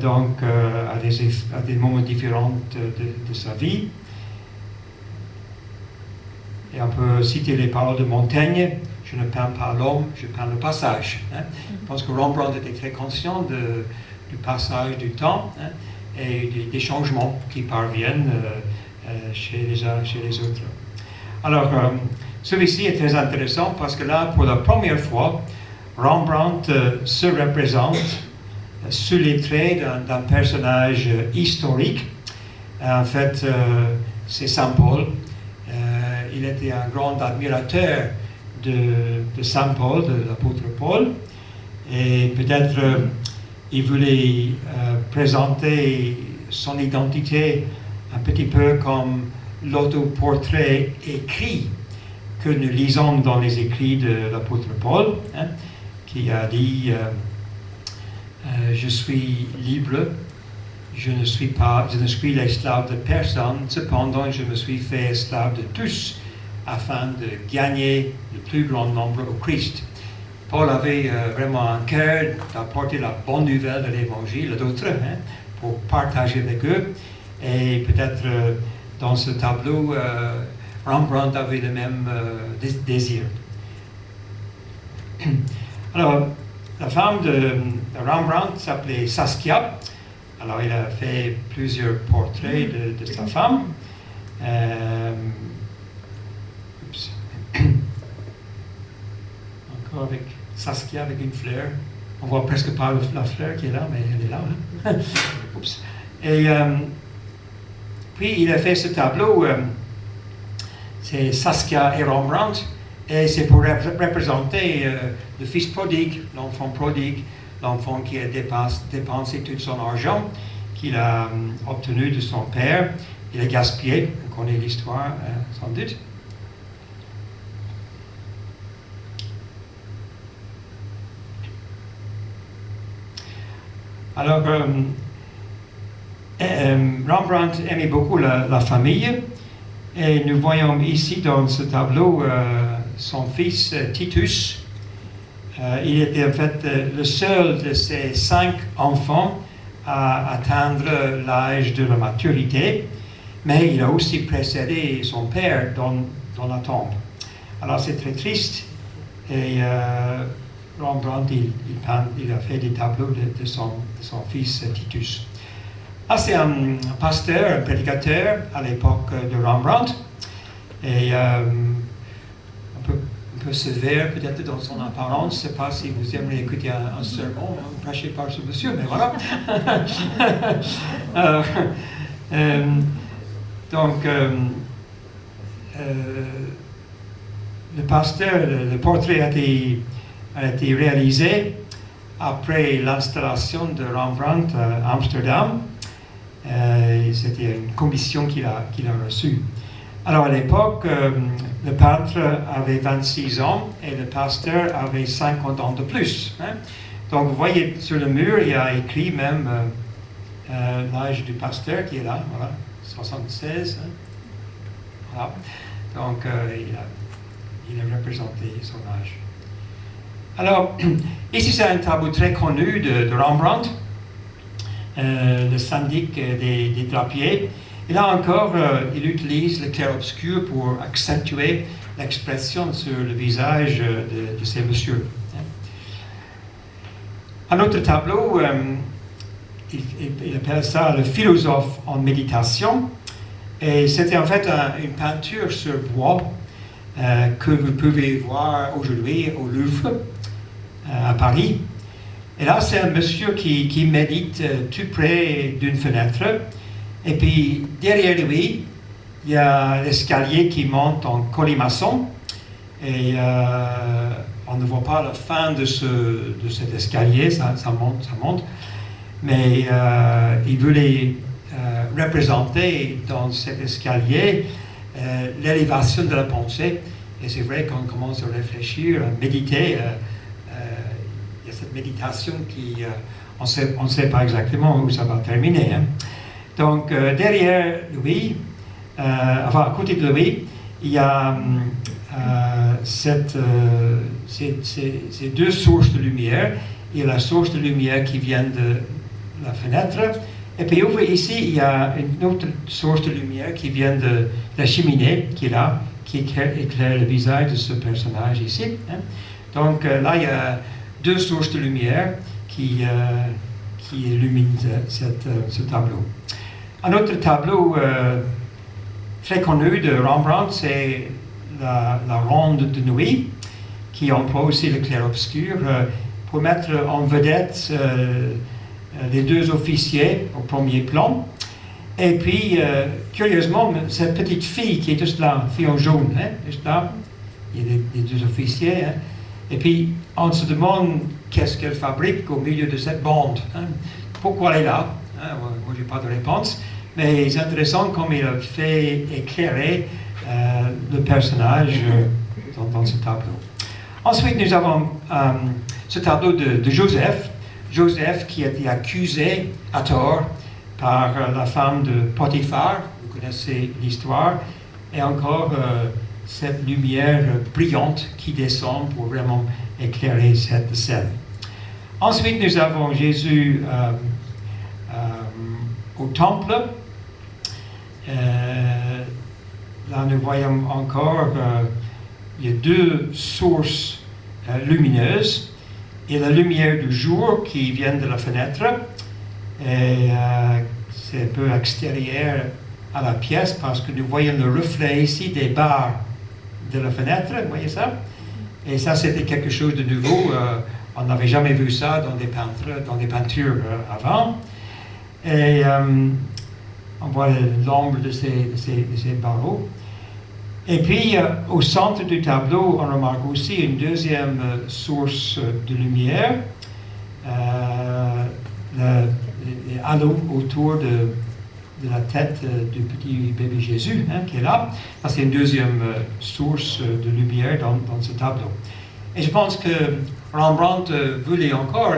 donc à des moments différents de sa vie. Et on peut citer les paroles de Montaigne: je ne peins pas l'homme, je peins le passage. Hein. Je pense que Rembrandt était très conscient du passage du temps, hein, et des changements qui parviennent chez les uns, chez les autres. Alors, celui-ci est très intéressant parce que là, pour la première fois, Rembrandt se représente sous les traits d'un personnage historique. En fait, c'est Saint Paul. Il était un grand admirateur de Saint Paul, de l'apôtre Paul, et peut-être il voulait présenter son identité un petit peu comme l'autoportrait écrit que nous lisons dans les écrits de l'apôtre Paul, hein, qui a dit je suis libre, je ne suis l'esclave de personne, cependant je me suis fait esclave de tous afin de gagner le plus grand nombre au Christ. Paul avait vraiment un cœur d'apporter la bonne nouvelle de l'Évangile à d'autres, hein, pour partager avec eux, et peut-être dans ce tableau, Rembrandt avait le même désir. Alors, la femme de Rembrandt s'appelait Saskia. Alors, il a fait plusieurs portraits de sa femme. Encore avec Saskia, avec une fleur. On voit presque pas la fleur qui est là, mais elle est là. Hein? Oups. Et puis, il a fait ce tableau, c'est Saskia et Rembrandt, et c'est pour représenter le fils prodigue, l'enfant qui a dépensé tout son argent qu'il a obtenu de son père. Il a gaspillé, on connaît l'histoire sans doute. Alors, Rembrandt aimait beaucoup la famille, et nous voyons ici dans ce tableau son fils Titus. Il était en fait le seul de ses 5 enfants à atteindre l'âge de la maturité, mais il a aussi précédé son père dans la tombe. Alors c'est très triste, et Rembrandt il a fait des tableaux de son fils Titus. Ah, c'est un pasteur, un prédicateur à l'époque de Rembrandt, et un peu sévère peut-être dans son apparence. Je ne sais pas si vous aimeriez écouter un sermon prêché par ce monsieur, mais voilà. Donc, le pasteur, le portrait a été réalisé après l'installation de Rembrandt à Amsterdam. C'était une commission qu'il a reçue. Alors à l'époque, le peintre avait 26 ans et le pasteur avait 50 ans de plus. Hein. Donc vous voyez sur le mur, il y a écrit même l'âge du pasteur qui est là, voilà, 76. Hein. Voilà. Donc il a représenté son âge. Alors ici c'est un tableau très connu de Rembrandt. Le syndic des drapiers. Et là encore, il utilise le clair-obscur pour accentuer l'expression sur le visage de ces messieurs. Un autre tableau, il appelle ça le philosophe en méditation. Et c'était en fait une peinture sur bois que vous pouvez voir aujourd'hui au Louvre, à Paris. Et là, c'est un monsieur qui médite tout près d'une fenêtre. Et puis, derrière lui, il y a l'escalier qui monte en colimaçon. Et on ne voit pas la fin de cet escalier, ça monte. Mais il voulait représenter dans cet escalier l'élévation de la pensée. Et c'est vrai qu'on commence à réfléchir, à méditer. Il y a cette méditation qui, on ne sait pas exactement où ça va terminer. Hein. Donc, derrière lui, à côté de lui, il y a ces 2 sources de lumière. Il y a la source de lumière qui vient de la fenêtre, et puis ici, il y a une autre source de lumière qui vient de la cheminée qui est là, qui éclaire le visage de ce personnage ici. Hein. Donc là, il y a deux sources de lumière qui illuminent ce tableau. Un autre tableau très connu de Rembrandt, c'est la ronde de nuit, qui emploie aussi le clair-obscur pour mettre en vedette les deux officiers au premier plan. Et puis, curieusement, cette petite fille qui est juste là, fille en jaune, hein, juste là, il y a les deux officiers. Hein. Et puis, on se demande qu'est-ce qu'elle fabrique au milieu de cette bande. Hein. Pourquoi elle est là? Hein, moi, je n'ai pas de réponse. Mais c'est intéressant comme il a fait éclairer le personnage dans ce tableau. Ensuite, nous avons ce tableau de Joseph. Joseph qui a été accusé à tort par la femme de Potiphar. Vous connaissez l'histoire. Et encore cette lumière brillante qui descend pour vraiment éclairer cette scène. Ensuite, nous avons Jésus au temple. Là, nous voyons encore il y a deux sources lumineuses et la lumière du jour qui vient de la fenêtre et c'est un peu extérieur à la pièce parce que nous voyons le reflet ici des barres de la fenêtre, vous voyez ça? Et ça c'était quelque chose de nouveau, on n'avait jamais vu ça dans des peintures avant. Et on voit l'ombre de ces barreaux. Et puis, au centre du tableau, on remarque aussi une deuxième source de lumière, les halos autour de la tête du petit bébé Jésus, hein, qui est là. Ça, c'est une deuxième source de lumière dans ce tableau. Et je pense que Rembrandt voulait encore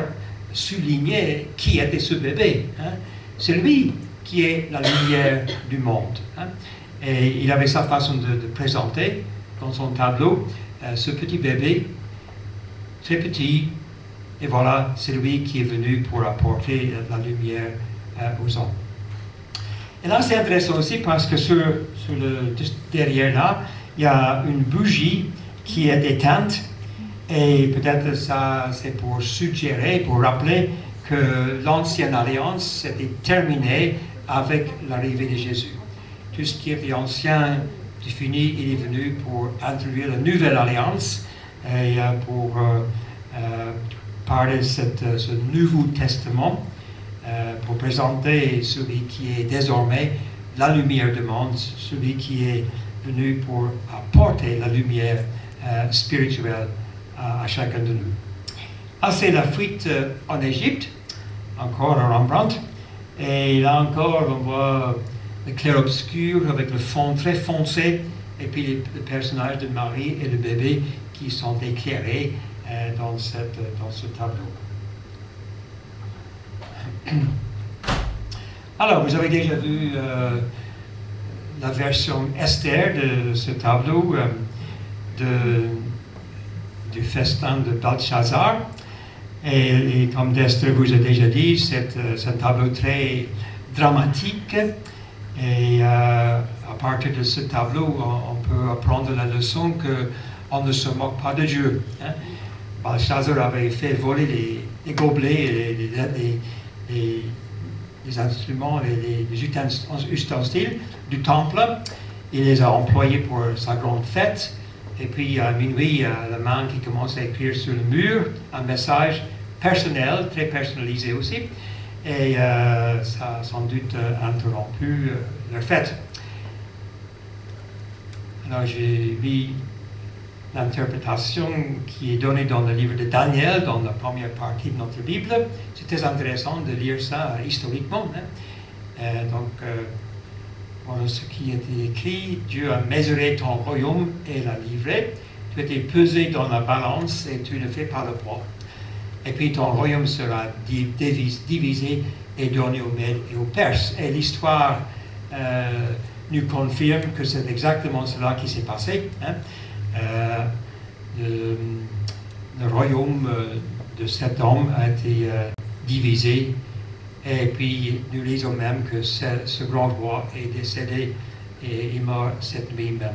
souligner qui était ce bébé. Hein. C'est lui qui est la lumière du monde. Hein. Et il avait sa façon de présenter dans son tableau ce petit bébé, très petit, et voilà, c'est lui qui est venu pour apporter la lumière aux hommes. Et là, c'est intéressant aussi parce que derrière là, il y a une bougie qui est éteinte, et peut-être ça, c'est pour suggérer, pour rappeler que l'ancienne alliance s'était terminée avec l'arrivée de Jésus. Tout ce qui était ancien, c'est fini, il est venu pour introduire la nouvelle alliance et pour parler de ce Nouveau Testament, pour présenter celui qui est désormais la lumière du monde, celui qui est venu pour apporter la lumière spirituelle à chacun de nous. Ah, c'est la fuite en Égypte, encore à Rembrandt, et là encore on voit le clair-obscur avec le fond très foncé, et puis le personnage de Marie et le bébé qui sont éclairés dans ce tableau. Alors, vous avez déjà vu la version Esther de ce tableau du festin de Belshazzar. Et comme Esther vous a déjà dit, c'est un tableau très dramatique. Et à partir de ce tableau, on peut apprendre la leçon qu'on ne se moque pas de Dieu. Hein. Belshazzar avait fait voler les gobelets, les instruments, les ustensiles du temple. Il les a employés pour sa grande fête. Et puis à minuit, il y a la main qui commence à écrire sur le mur un message personnel, très personnalisé aussi. Et ça a sans doute interrompu leur fête. Alors j'ai mis l'interprétation qui est donnée dans le livre de Daniel, dans la première partie de notre Bible. C'est très intéressant de lire ça historiquement. Hein. Voilà ce qui a été écrit. Dieu a mesuré ton royaume et l'a livré. Tu as été pesé dans la balance et tu ne fais pas le poids. Et puis ton royaume sera divisé et donné aux Mèdes et aux Perses. Et l'histoire nous confirme que c'est exactement cela qui s'est passé. Hein. Le royaume de cet homme a été divisé. Et puis nous lisons même que ce grand roi est décédé et est mort cette nuit même.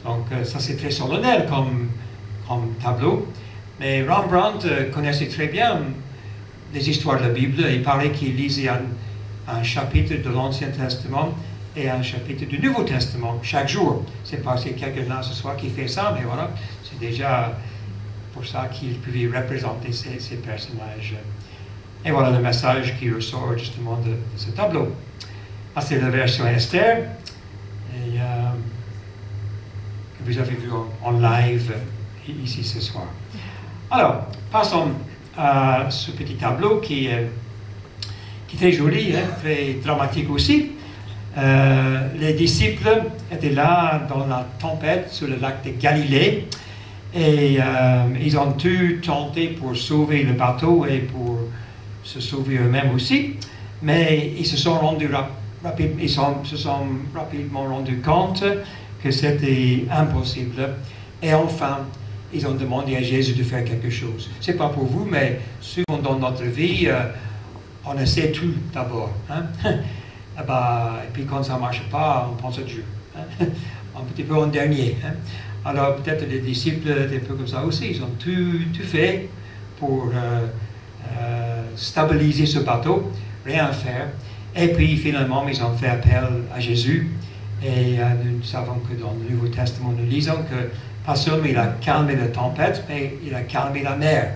Donc ça c'est très solennel comme tableau. Mais Rembrandt connaissait très bien les histoires de la Bible. Il paraît qu'il lisait un chapitre de l'Ancien Testament et un chapitre du Nouveau Testament chaque jour. C'est pas c'est quelqu'un ce soir qui fait ça, mais voilà, c'est déjà pour ça qu'il pouvait représenter ces personnages. Et voilà le message qui ressort justement de ce tableau. Ah, c'est la version Esther, et, que vous avez vu en live ici ce soir. Alors, passons à ce petit tableau qui est très joli, hein, très dramatique aussi. Les disciples étaient là dans la tempête sur le lac de Galilée et ils ont tout tenté pour sauver le bateau et pour se sauver eux-mêmes aussi, mais ils se sont rapidement rendus compte que c'était impossible et enfin ils ont demandé à Jésus de faire quelque chose. C'est pas pour vous, mais souvent dans notre vie, on essaie tout d'abord. Hein? Et puis quand ça ne marche pas, on pense à Dieu. Hein? Un petit peu en dernier. Hein? Alors peut-être les disciples étaient un peu comme ça aussi. Ils ont tout fait pour stabiliser ce bateau, rien faire. Et puis finalement, ils ont fait appel à Jésus. Et nous savons que dans le Nouveau Testament, nous lisons que pas seulement il a calmé la tempête, mais il a calmé la mer.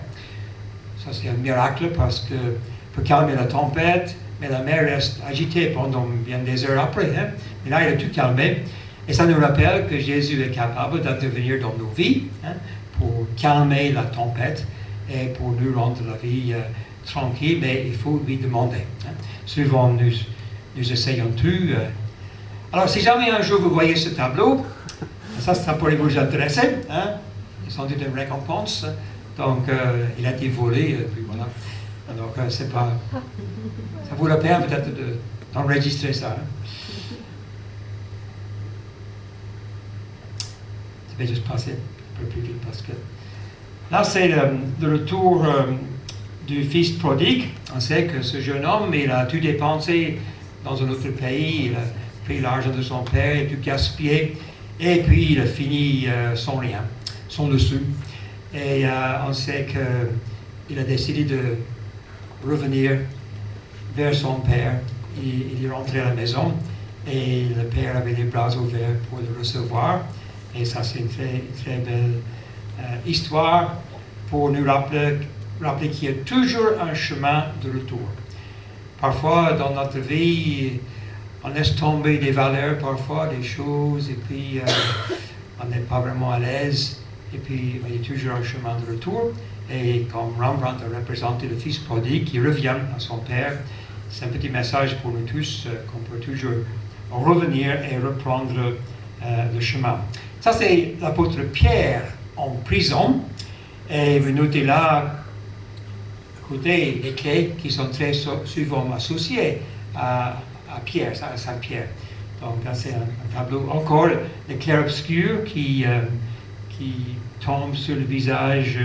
Ça c'est un miracle parce que pour calmer la tempête, mais la mer reste agitée pendant bien des heures après. Hein? Mais là, il a tout calmé. Et ça nous rappelle que Jésus est capable d'intervenir dans nos vies hein, pour calmer la tempête et pour nous rendre la vie tranquille, mais il faut lui demander. Hein? Souvent, nous essayons tout. Alors, si jamais un jour vous voyez ce tableau, ça pourrait vous intéresser. Hein? C'est sans doute une récompense. Donc, il a été volé, puis voilà. Donc, c'est pas... Ça vaut la peine peut-être d'enregistrer ça. Hein? Je vais juste passer un peu plus vite parce que... Là, c'est le retour du fils prodigue. On sait que ce jeune homme, il a tout dépensé dans un autre pays. Il a pris l'argent de son père, il a tout gaspillé. Et puis, il a fini sans rien, sans le sou. Et on sait qu'il a décidé de revenir vers son père. Il est rentré à la maison et le père avait les bras ouverts pour le recevoir. Et ça, c'est une très belle histoire pour nous rappeler qu'il y a toujours un chemin de retour. Parfois, dans notre vie, on laisse tomber des valeurs, parfois des choses, et puis on n'est pas vraiment à l'aise. Et puis, il y a toujours un chemin de retour. Et comme Rembrandt a représenté le fils prodigue qui revient à son père, c'est un petit message pour nous tous qu'on peut toujours revenir et reprendre le chemin. Ça, c'est l'apôtre Pierre en prison. Et vous notez là, à côté, les clés qui sont très souvent associées à Pierre, à Saint-Pierre. Donc là, c'est un tableau, encore, le clair-obscur qui tombe sur le visage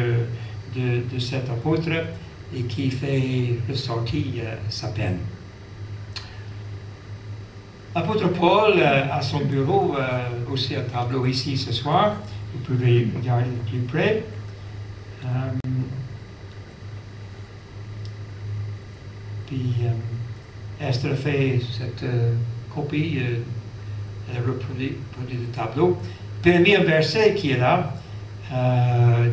de cet apôtre et qui fait ressortir sa peine. L'apôtre Paul a son bureau aussi un tableau ici ce soir. Vous pouvez regarder de plus près. Puis Esther fait cette copie, elle a reproduit le tableau. Puis elle a mis un verset qui est là,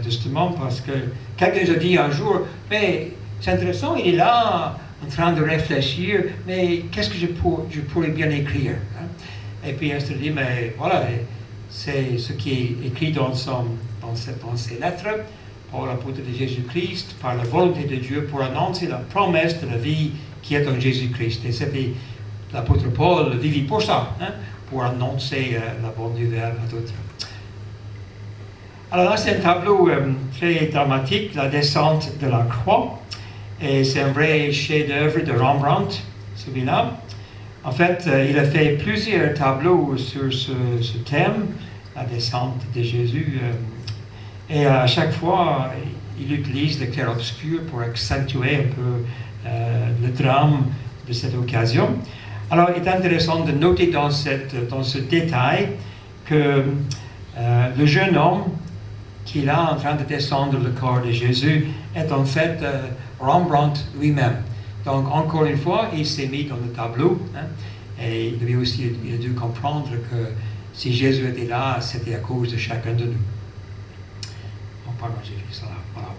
justement parce que quelqu'un a dit un jour, mais c'est intéressant, il est là en train de réfléchir, mais qu'est-ce que je pourrais bien écrire hein? Et puis Esther dit, mais voilà, c'est ce qui est écrit dans ces lettres, par l'apôtre de Jésus-Christ, par la volonté de Dieu, pour annoncer la promesse de la vie qui est en Jésus-Christ. Et c'était l'apôtre Paul vivait pour ça, hein, pour annoncer la bonne nouvelle à d'autres. Alors là, c'est un tableau très dramatique, la descente de la croix. Et c'est un vrai chef-d'œuvre de Rembrandt, celui-là. En fait, il a fait plusieurs tableaux sur ce thème, la descente de Jésus. Et à chaque fois, il utilise le clair-obscur pour accentuer un peu le drame de cette occasion. Alors, il est intéressant de noter dans ce détail que Le jeune homme qui est là en train de descendre le corps de Jésus est en fait Rembrandt lui-même. Donc encore une fois, il s'est mis dans le tableau, hein, et lui aussi il a dû comprendre que si Jésus était là, c'était à cause de chacun de nous. Oh, pardon, j'ai fait ça là. Voilà.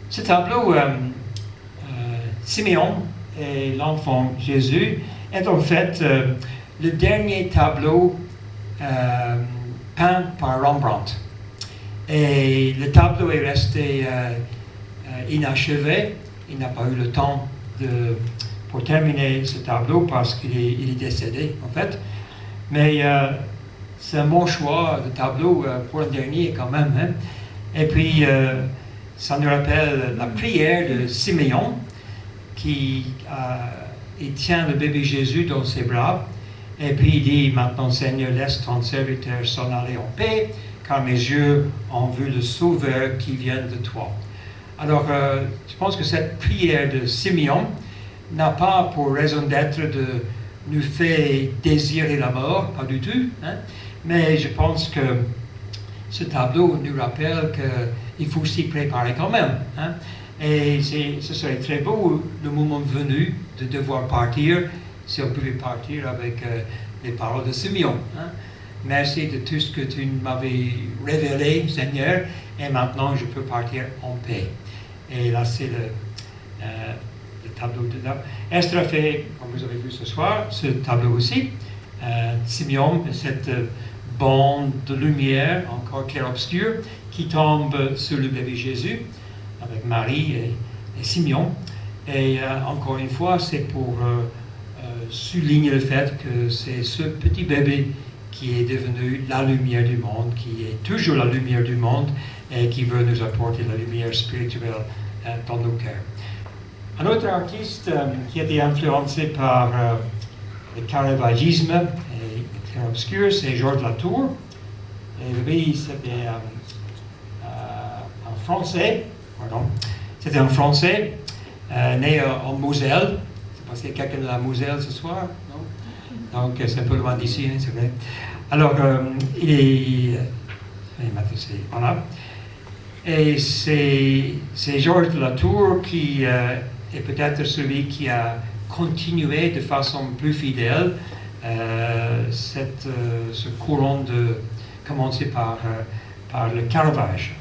Ce tableau, Siméon et l'enfant Jésus, est en fait le dernier tableau peint par Rembrandt. Et le tableau est resté inachevé. Il n'a pas eu le temps pour terminer ce tableau parce qu'il est décédé, en fait. Mais c'est un bon choix de tableau pour le dernier, quand même. Hein. Et puis, ça nous rappelle la prière de Siméon qui il tient le bébé Jésus dans ses bras. Et puis il dit, maintenant Seigneur, laisse ton serviteur s'en aller en paix, car mes yeux ont vu le Sauveur qui vient de toi. Alors, je pense que cette prière de Siméon n'a pas pour raison d'être de nous faire désirer la mort, pas du tout, hein? Mais je pense que ce tableau nous rappelle qu'il faut s'y préparer quand même. Hein? Et ce serait très beau, le moment venu, de devoir partir, si on pouvait partir avec les paroles de Siméon. Hein? Merci de tout ce que tu m'avais révélé, Seigneur, et maintenant je peux partir en paix. Et là, c'est le tableau de là. Esther a fait, comme vous avez vu ce soir, ce tableau aussi. Siméon, cette bande de lumière, encore clair-obscur, qui tombe sur le bébé Jésus, avec Marie et Siméon. Et encore une fois, c'est pour souligner le fait que c'est ce petit bébé qui est devenu la lumière du monde, qui est toujours la lumière du monde et qui veut nous apporter la lumière spirituelle dans nos cœurs. Un autre artiste qui a été influencé par le caravagisme et le clair-obscur, c'est Georges Latour. Et lui, c'était un Français, c'était un Français né en Moselle. C'est parce qu'il y a quelqu'un de la Moselle ce soir, non? Donc c'est un peu loin d'ici, hein, c'est vrai. Alors, voilà. Et c'est Georges Latour qui est peut-être celui qui a continué de façon plus fidèle ce courant de commencer par le Caravage.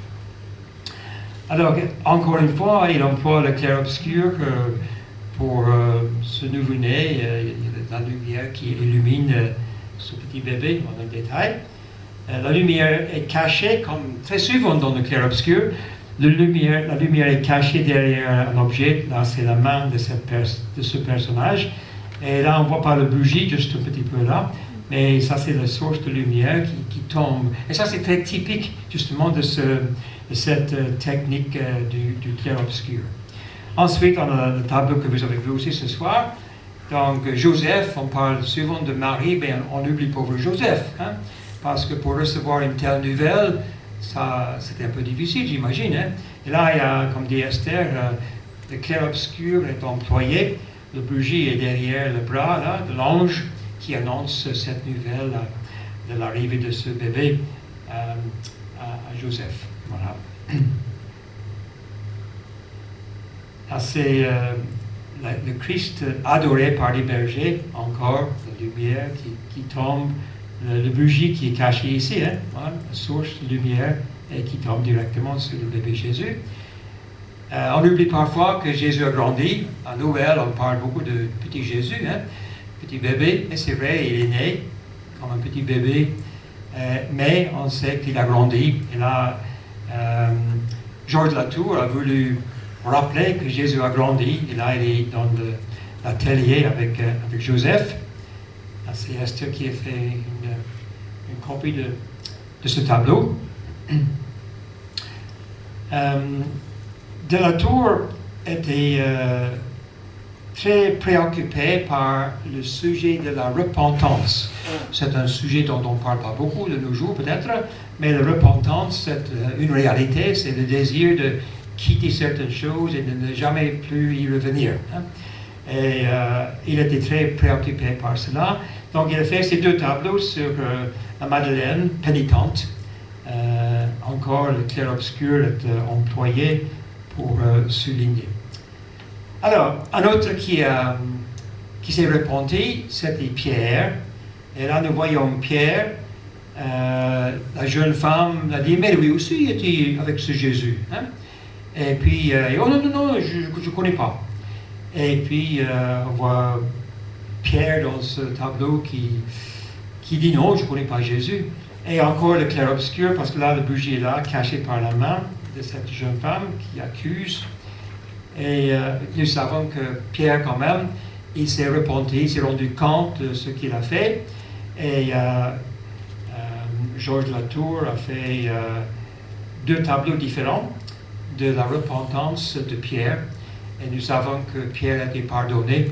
Alors, encore une fois, il emploie le clair-obscur pour ce nouveau-né, la lumière qui illumine ce petit bébé en un détail. La lumière est cachée, comme très souvent dans le clair-obscur, la lumière est cachée derrière un objet. Là, c'est la main de ce personnage. Et là, on ne voit pas le bougie, juste un petit peu là. Mais ça, c'est la source de lumière qui tombe. Et ça, c'est très typique, justement, de cette technique du clair-obscur. Ensuite, on a le tableau que vous avez vu aussi ce soir. Donc, Joseph, on parle souvent de Marie, mais on oublie pauvre Joseph. Hein? Parce que pour recevoir une telle nouvelle, c'était un peu difficile, j'imagine. Hein? Et là, il y a, comme dit Esther, le clair-obscur est employé. Le bougie est derrière le bras là, de l'ange qui annonce cette nouvelle de l'arrivée de ce bébé à Joseph. Voilà. Là, c'est le Christ adoré par les bergers, encore, la lumière qui tombe, le bougie qui est caché ici, hein, voilà, la source de lumière et qui tombe directement sur le bébé Jésus. On oublie parfois que Jésus a grandi. À Noël, on parle beaucoup de petit Jésus, hein, petit bébé, mais c'est vrai, il est né comme un petit bébé, mais on sait qu'il a grandi. Et là, Georges Latour a voulu rappeler que Jésus a grandi. Et là, il est dans l'atelier avec Joseph. Là, c'est Esther qui a fait une copie de ce tableau. De Latour était très préoccupé par le sujet de la repentance. C'est un sujet dont on ne parle pas beaucoup de nos jours peut-être, mais la repentance, c'est une réalité, c'est le désir de quitter certaines choses et de ne jamais plus y revenir. Hein. Et il était très préoccupé par cela. Donc il a fait ces deux tableaux sur la Madeleine pénitente. Encore le clair-obscur est employé pour souligner. Alors, un autre qui s'est repenti, c'était Pierre. Et là, nous voyons Pierre. La jeune femme l'a dit, mais lui aussi il était avec ce Jésus. Hein? Et puis, oh non, je ne connais pas. Et puis, on voit Pierre dans ce tableau qui dit non, je ne connais pas Jésus. Et encore le clair-obscur, parce que là, le bougie est là, caché par la main de cette jeune femme qui accuse. Et nous savons que Pierre, quand même, il s'est repenti, il s'est rendu compte de ce qu'il a fait. Et Georges Latour a fait deux tableaux différents de la repentance de Pierre. Et nous savons que Pierre a été pardonné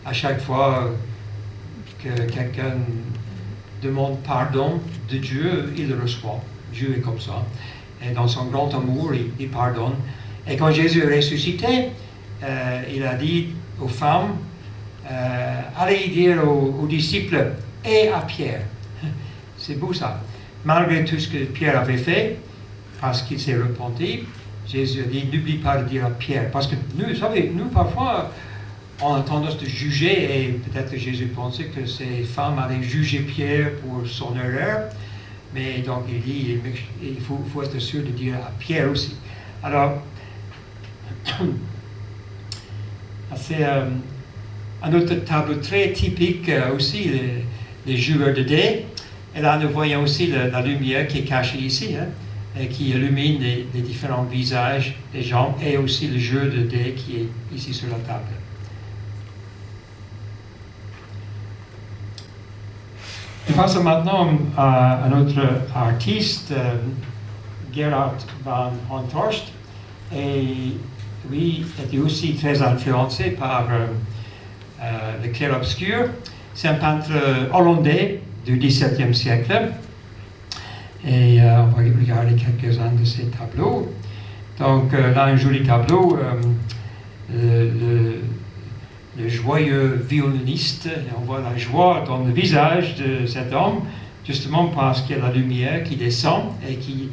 à chaque fois que quelqu'un demande pardon de Dieu, il le reçoit. Dieu est comme ça. Et dans son grand amour, il pardonne. Et quand Jésus est ressuscité, il a dit aux femmes, allez dire aux disciples et à Pierre. C'est beau ça. Malgré tout ce que Pierre avait fait, parce qu'il s'est repenti, Jésus a dit, n'oublie pas de dire à Pierre. Parce que nous, vous savez, nous parfois, on a tendance de juger, et peut-être que Jésus pensait que ces femmes allaient juger Pierre pour son erreur, mais donc il dit, il faut être sûr de dire à Pierre aussi. Alors, c'est un autre tableau très typique aussi, les joueurs de dés. Et là, nous voyons aussi la lumière qui est cachée ici, hein, et qui illumine les différents visages des gens, et aussi le jeu de dés qui est ici sur la table. Je passe maintenant à un autre artiste, Gerard van Honthorst, et lui était aussi très influencé par le clair-obscur. C'est un peintre hollandais du XVIIe siècle. Et on va regarder quelques-uns de ces tableaux. Donc là, un joli tableau, le joyeux violoniste, et on voit la joie dans le visage de cet homme, justement parce qu'il y a la lumière qui descend et qui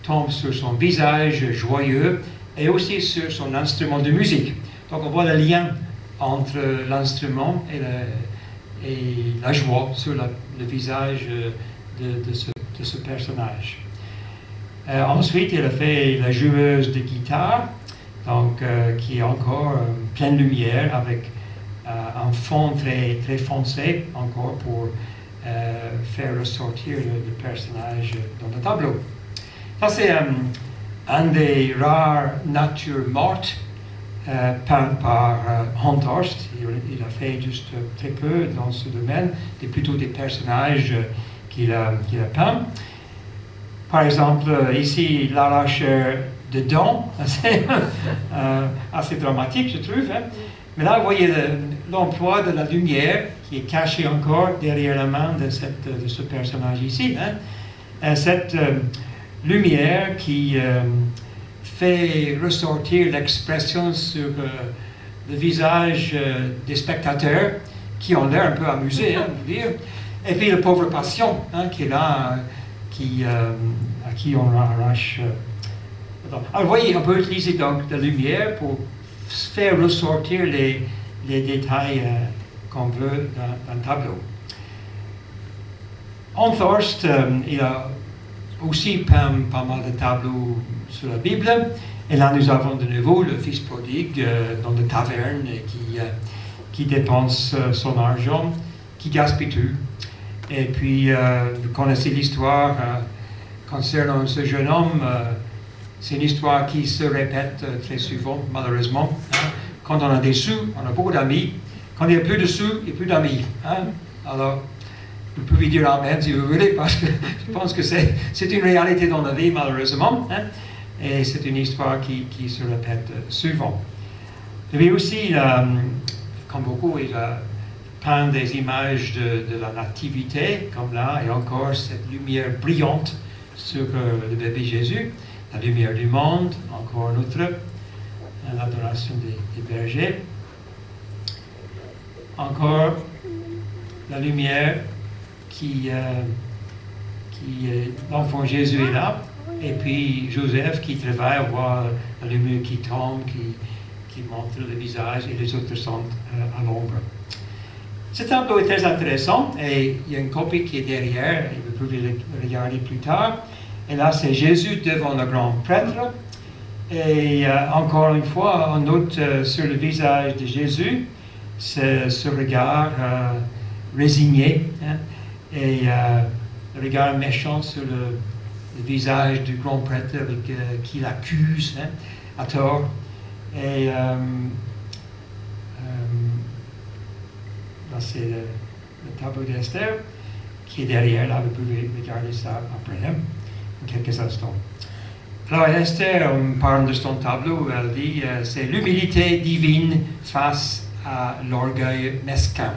tombe sur son visage joyeux et aussi sur son instrument de musique. Donc on voit le lien entre l'instrument et la joie sur le visage de ce personnage. Ensuite, il a fait la joueuse de guitare, donc, qui est encore pleine lumière avec un fond très, très foncé, encore pour faire ressortir le personnage dans le tableau. Ça, c'est un des rares natures mortes peint par Honthorst. Il a fait juste très peu dans ce domaine, plutôt des personnages qu'il a peints. Par exemple, ici, l'arracheur de dents, assez dramatique, je trouve. Hein? Mais là, vous voyez l'emploi de la lumière qui est cachée encore derrière la main de ce personnage ici. Hein? Cette lumière qui fait ressortir l'expression sur le visage des spectateurs qui ont l'air un peu amusés, hein, on peut dire. Et puis le pauvre patient hein, qui est là, à qui on arrache. Alors vous voyez, on peut utiliser donc la lumière pour faire ressortir les détails qu'on veut d'un tableau. Honthorst, il a aussi peint pas mal de tableaux sur la Bible. Et là, nous avons de nouveau le fils prodigue dans la taverne qui dépense son argent, qui gaspille tout. Et puis, vous connaissez l'histoire concernant ce jeune homme. C'est une histoire qui se répète très souvent, malheureusement. Hein. Quand on a des sous, on a beaucoup d'amis. Quand il n'y a plus de sous, il n'y a plus d'amis. Hein. Alors, vous pouvez dire amen si vous voulez, parce que je pense que c'est une réalité dans la vie, malheureusement. Hein. Et c'est une histoire qui se répète souvent. Mais aussi, comme beaucoup, il a peint des images de la nativité, comme là, et encore cette lumière brillante sur le bébé Jésus, la lumière du monde, encore une autre, l'adoration des bergers. encore la lumière l'enfant Jésus est là, et puis Joseph qui travaille, on voit la lumière qui tombe, qui montre le visage, et les autres sont à l'ombre. Ce tableau est très intéressant, et il y a une copie qui est derrière, et vous pouvez le regarder plus tard. Et là, c'est Jésus devant le grand prêtre. Et encore une fois, on note sur le visage de Jésus ce regard résigné, hein, et le regard méchant sur le visage du grand prêtre qui l'accuse, hein, à tort. Et là, c'est le tableau d'Esther qui est derrière. Là, vous pouvez regarder ça après, hein, en quelques instants. Alors, Esther, on parle de son tableau, elle dit c'est l'humilité divine face à l'orgueil mesquin.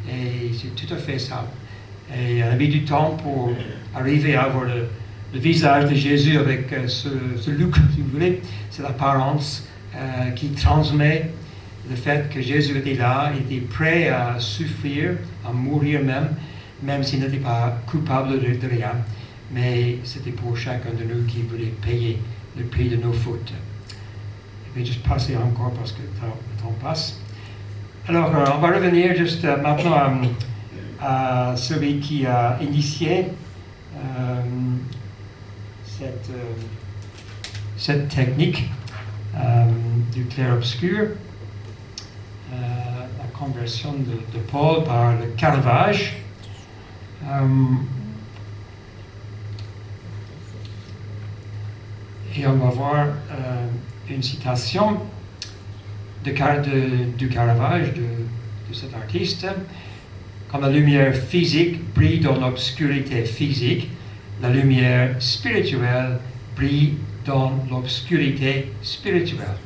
Et c'est tout à fait ça. Et elle a mis du temps pour arriver à avoir le visage de Jésus avec ce look, si vous voulez, c'est l'apparence qui transmet le fait que Jésus était là, il était prêt à souffrir, à mourir même s'il n'était pas coupable de rien. Mais c'était pour chacun de nous qui voulait payer le prix de nos fautes. Je vais juste passer encore parce que le temps passe. Alors, on va revenir juste maintenant à celui qui a initié cette technique du clair-obscur, la conversion de Paul par le Caravage. Et on va voir une citation du Caravage, de cet artiste. Comme la lumière physique brille dans l'obscurité physique, la lumière spirituelle brille dans l'obscurité spirituelle.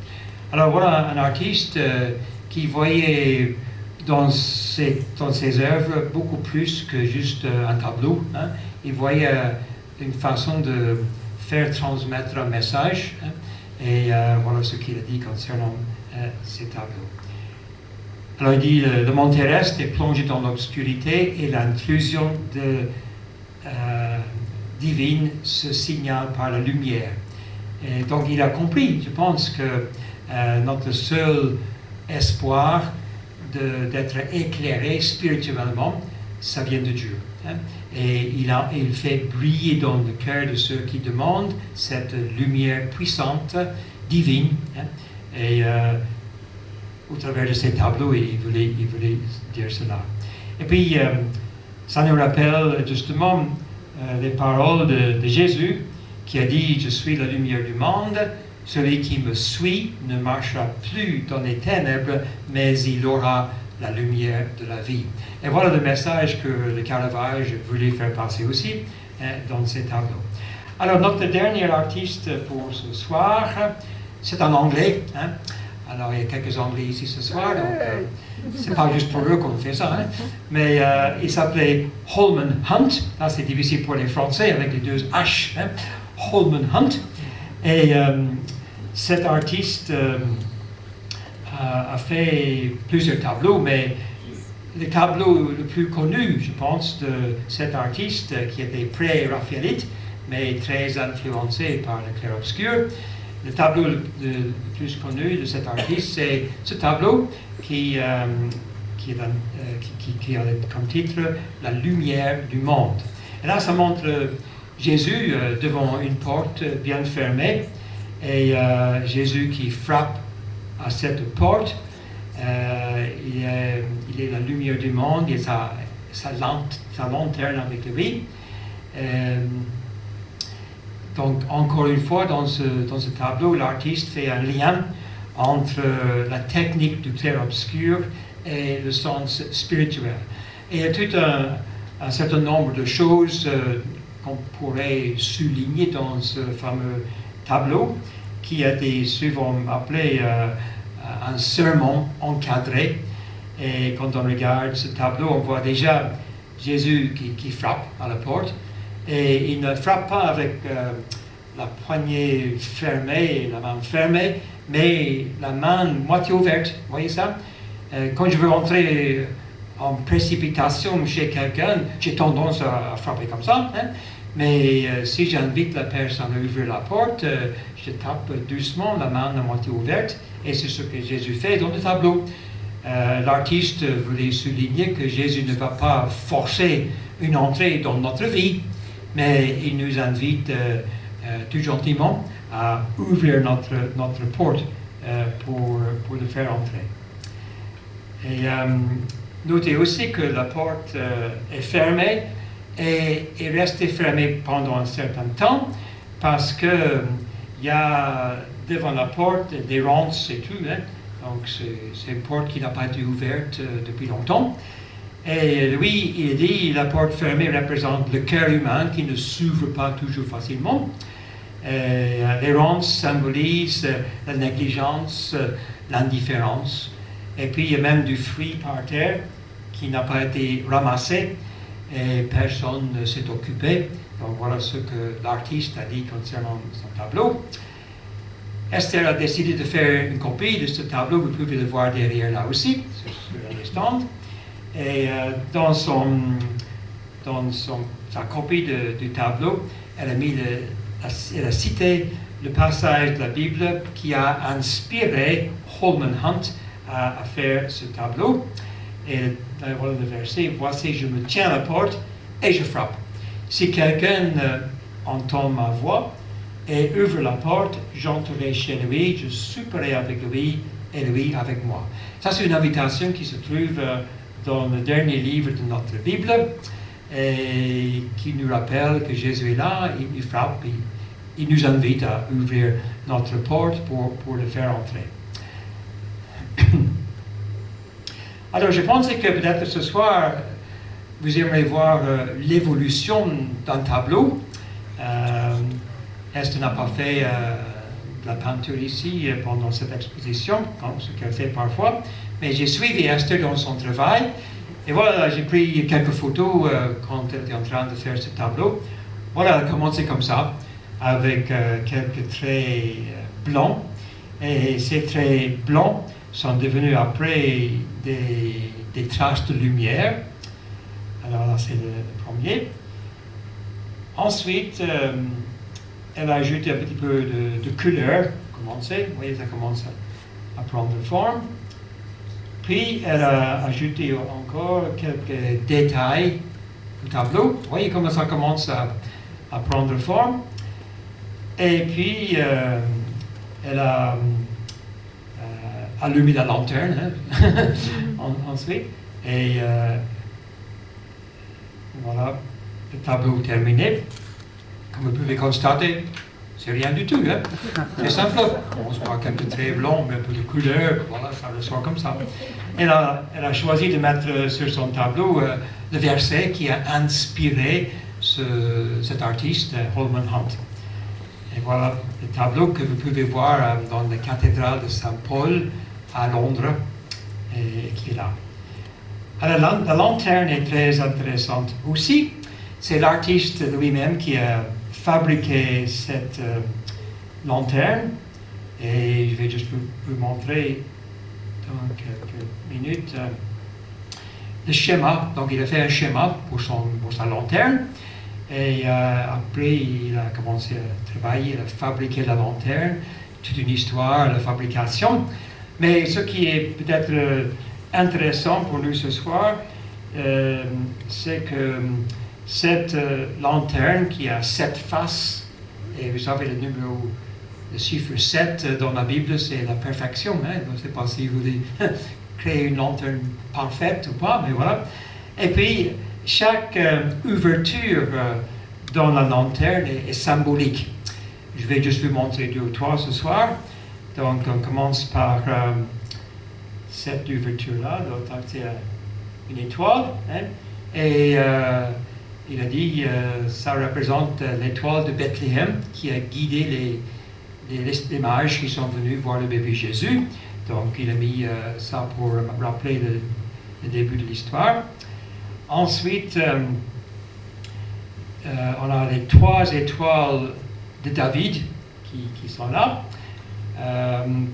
Alors voilà un artiste qui voyait dans ses œuvres beaucoup plus que juste un tableau, hein. Il voyait une façon de faire transmettre un message, hein, et voilà ce qu'il a dit concernant ces tableaux. Alors il dit le monde terrestre est plongé dans l'obscurité et l'intrusion divine se signale par la lumière. Et donc il a compris, je pense, que notre seul espoir d'être éclairé spirituellement, ça vient de Dieu, hein. Et il fait briller dans le cœur de ceux qui demandent cette lumière puissante, divine, hein. Et au travers de ces tableaux, il voulait dire cela. Et puis, ça nous rappelle justement les paroles de Jésus qui a dit « Je suis la lumière du monde, celui qui me suit ne marchera plus dans les ténèbres, mais il aura la lumière de la vie. » Et voilà le message que le Caravage voulait faire passer aussi, hein, dans ces tableaux. Alors, notre dernier artiste pour ce soir, c'est en anglais, hein. Alors, il y a quelques Anglais ici ce soir, donc c'est pas juste pour eux qu'on fait ça, hein. Mais il s'appelait Holman Hunt. Là, c'est difficile pour les Français avec les deux H, hein. Holman Hunt. Et cet artiste a fait plusieurs tableaux, mais le tableau le plus connu, je pense, de cet artiste, qui était pré-raphaélite, mais très influencé par le clair-obscur, le tableau le plus connu de cet artiste, c'est ce tableau qui a comme titre « La lumière du monde ». Et là, ça montre Jésus devant une porte bien fermée, et Jésus qui frappe à cette porte. Il est la lumière du monde, il a sa lanterne avec lui. Donc, encore une fois, dans ce tableau, l'artiste fait un lien entre la technique du clair-obscur et le sens spirituel. Et il y a tout un certain nombre de choses qu'on pourrait souligner dans ce fameux tableau, qui a été souvent appelé un sermon encadré. Et quand on regarde ce tableau, on voit déjà Jésus qui frappe à la porte. Et il ne frappe pas avec la poignée fermée, la main fermée, mais la main moitié ouverte. Vous voyez ça? Quand je veux entrer en précipitation chez quelqu'un, j'ai tendance à frapper comme ça. Hein? Mais si j'invite la personne à ouvrir la porte, je tape doucement, la main à moitié ouverte, et c'est ce que Jésus fait dans le tableau. L'artiste voulait souligner que Jésus ne va pas forcer une entrée dans notre vie, mais il nous invite tout gentiment à ouvrir notre porte pour le faire entrer. Et notez aussi que la porte est fermée et est restée fermée pendant un certain temps parce que il y a devant la porte des ronces et tout, hein. Donc c'est une porte qui n'a pas été ouverte depuis longtemps. Et lui, il dit la porte fermée représente le cœur humain qui ne s'ouvre pas toujours facilement. Les ronces symbolisent la négligence, l'indifférence. Et puis il y a même du fruit par terre qui n'a pas été ramassé et personne ne s'est occupé. Donc voilà ce que l'artiste a dit concernant son tableau. Esther a décidé de faire une copie de ce tableau, vous pouvez le voir derrière là aussi, sur le stand. Et dans sa copie du tableau, elle a cité le passage de la Bible qui a inspiré Holman Hunt à faire ce tableau. Et voilà le verset, voici je me tiens à la porte et je frappe. Si quelqu'un entend ma voix et ouvre la porte, j'entrerai chez lui, je souperai avec lui et lui avec moi. Ça c'est une invitation qui se trouve dans le dernier livre de notre Bible et qui nous rappelle que Jésus est là, il nous frappe, il nous invite à ouvrir notre porte pour le faire entrer. Alors je pensais que peut-être ce soir, vous aimeriez voir l'évolution d'un tableau. Esther n'a pas fait de la peinture ici pendant cette exposition, ce qu'elle fait parfois, mais j'ai suivi Esther dans son travail. Et voilà, j'ai pris quelques photos quand elle était en train de faire ce tableau. Voilà, elle a commencé comme ça, avec quelques traits blancs. Et ces traits blancs sont devenus après des traces de lumière. Alors là, c'est le premier. Ensuite, elle a ajouté un petit peu de couleur. Vous voyez, ça commence à prendre forme. Puis, elle a ajouté encore quelques détails au tableau. Vous voyez comment ça commence à prendre forme. Et puis, elle a allumé la lanterne ensuite. Et voilà, le tableau terminé. Comme vous pouvez constater, c'est rien du tout. Hein? C'est simple. On commence par quelques traits blancs, mais un peu de couleur. Voilà, ça ressort comme ça. Elle a choisi de mettre sur son tableau le verset qui a inspiré cet artiste, Holman Hunt. Et voilà le tableau que vous pouvez voir dans la cathédrale de Saint-Paul à Londres, et qui est là. Alors, la lanterne est très intéressante aussi. C'est l'artiste lui-même qui a fabriqué cette lanterne. Et je vais juste vous montrer dans quelques minutes le schéma. Donc, il a fait un schéma pour sa lanterne. Et après, il a commencé à travailler, il a fabriqué la lanterne, toute une histoire, la fabrication. Mais ce qui est peut-être intéressant pour nous ce soir, c'est que cette lanterne qui a 7 faces, et vous savez le chiffre 7 dans la Bible, c'est la perfection. Hein? Je ne sais pas si vous voulez créer une lanterne parfaite ou pas, mais voilà. Et puis, chaque ouverture dans la lanterne est symbolique. Je vais juste vous montrer 2 ou 3 ce soir. Donc, on commence par cette ouverture-là. L'autre, c'est une étoile. Hein? Et il a dit ça représente l'étoile de Bethléem qui a guidé les mages qui sont venus voir le bébé Jésus. Donc, il a mis ça pour rappeler le début de l'histoire. Ensuite, on a les 3 étoiles de David qui sont là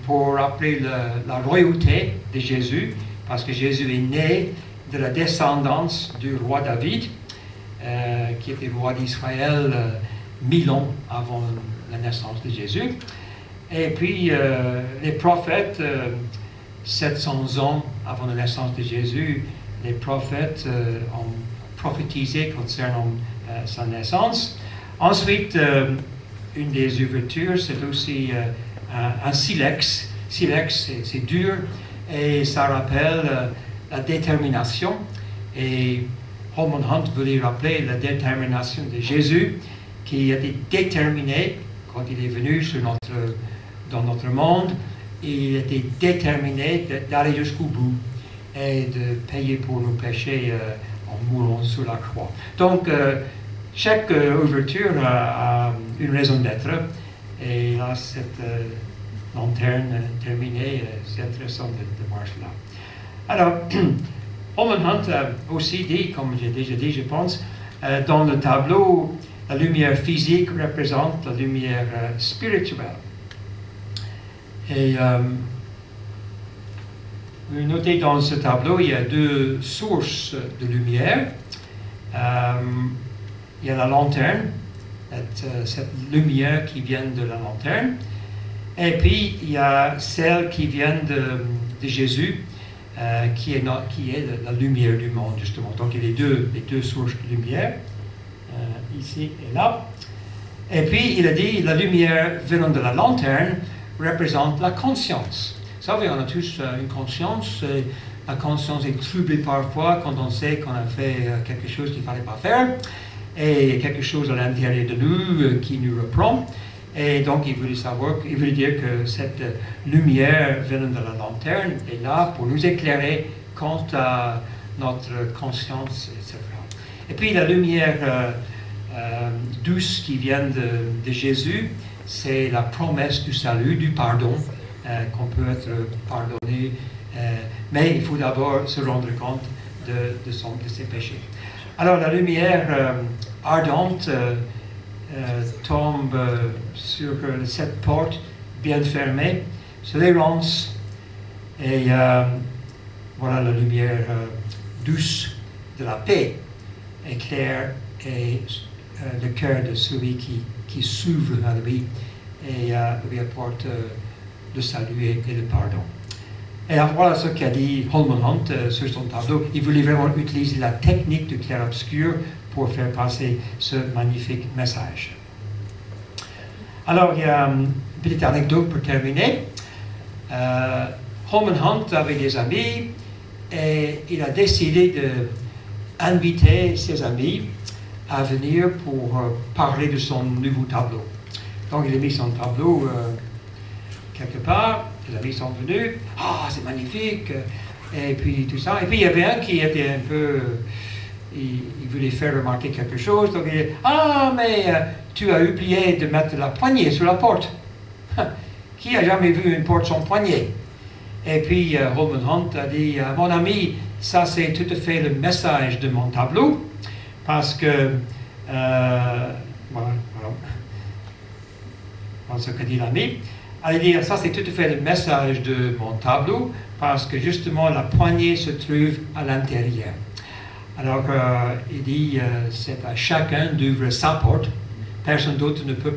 pour rappeler la royauté de Jésus parce que Jésus est né de la descendance du roi David, qui était roi d'Israël 1000 ans avant la naissance de Jésus. Et puis les prophètes, 700 ans avant la naissance de Jésus, les prophètes ont prophétisé concernant sa naissance. Ensuite, une des ouvertures, c'est aussi un silex. Silex, c'est dur, et ça rappelle la détermination. Et Holman Hunt voulait rappeler la détermination de Jésus, qui a été déterminé quand il est venu dans notre monde. Il était déterminé d'aller jusqu'au bout et de payer pour nos péchés en mourant sur la croix. Donc, chaque ouverture a une raison d'être. Et là, cette lanterne terminée, c'est intéressant de voir cela. Alors, Holman Hunt a aussi dit, comme j'ai déjà dit, je pense, dans le tableau, la lumière physique représente la lumière spirituelle. Et vous notez dans ce tableau, il y a deux sources de lumière. Il y a la lanterne, cette lumière qui vient de la lanterne. Et puis, il y a celle qui vient de Jésus, qui est la lumière du monde, justement. Donc, il y a les deux sources de lumière, ici et là. Et puis, il a dit, la lumière venant de la lanterne représente la conscience. Vous savez, on a tous une conscience. La conscience est troublée parfois quand on sait qu'on a fait quelque chose qu'il ne fallait pas faire. Et il y a quelque chose à l'intérieur de nous qui nous reprend. Et donc, il voulait dire que cette lumière venant de la lanterne est là pour nous éclairer quant à notre conscience, etc. Et puis, la lumière douce qui vient de Jésus, c'est la promesse du salut, du pardon, qu'on peut être pardonné. Mais il faut d'abord se rendre compte de ses péchés. Alors, la lumière ardente tombe sur cette porte bien fermée, sur l'errance, et voilà la lumière douce de la paix éclaire et le cœur de celui qui s'ouvre à lui et lui apporte le salut et le pardon. Et voilà ce qu'a dit Holman Hunt sur son tableau. Il voulait vraiment utiliser la technique du clair-obscur pour faire passer ce magnifique message. Alors, il y a une petite anecdote pour terminer. Holman Hunt avait des amis et il a décidé d'inviter ses amis à venir pour parler de son nouveau tableau. Donc, il a mis son tableau quelque part. Les amis sont venus. « Ah, c'est magnifique !» Et puis tout ça. Et puis il y avait un qui était un peu... Il voulait faire remarquer quelque chose. Donc il dit « Ah, mais tu as oublié de mettre la poignée sur la porte. » Qui a jamais vu une porte sans poignée? Et puis Holman Hunt a dit « Mon ami, ça c'est tout à fait le message de mon tableau. Parce que... voilà ce que dit l'ami. Allez dire, ça c'est tout à fait le message de mon tableau, parce que justement la poignée se trouve à l'intérieur. Alors il dit, c'est à chacun d'ouvrir sa porte. Personne d'autre ne peut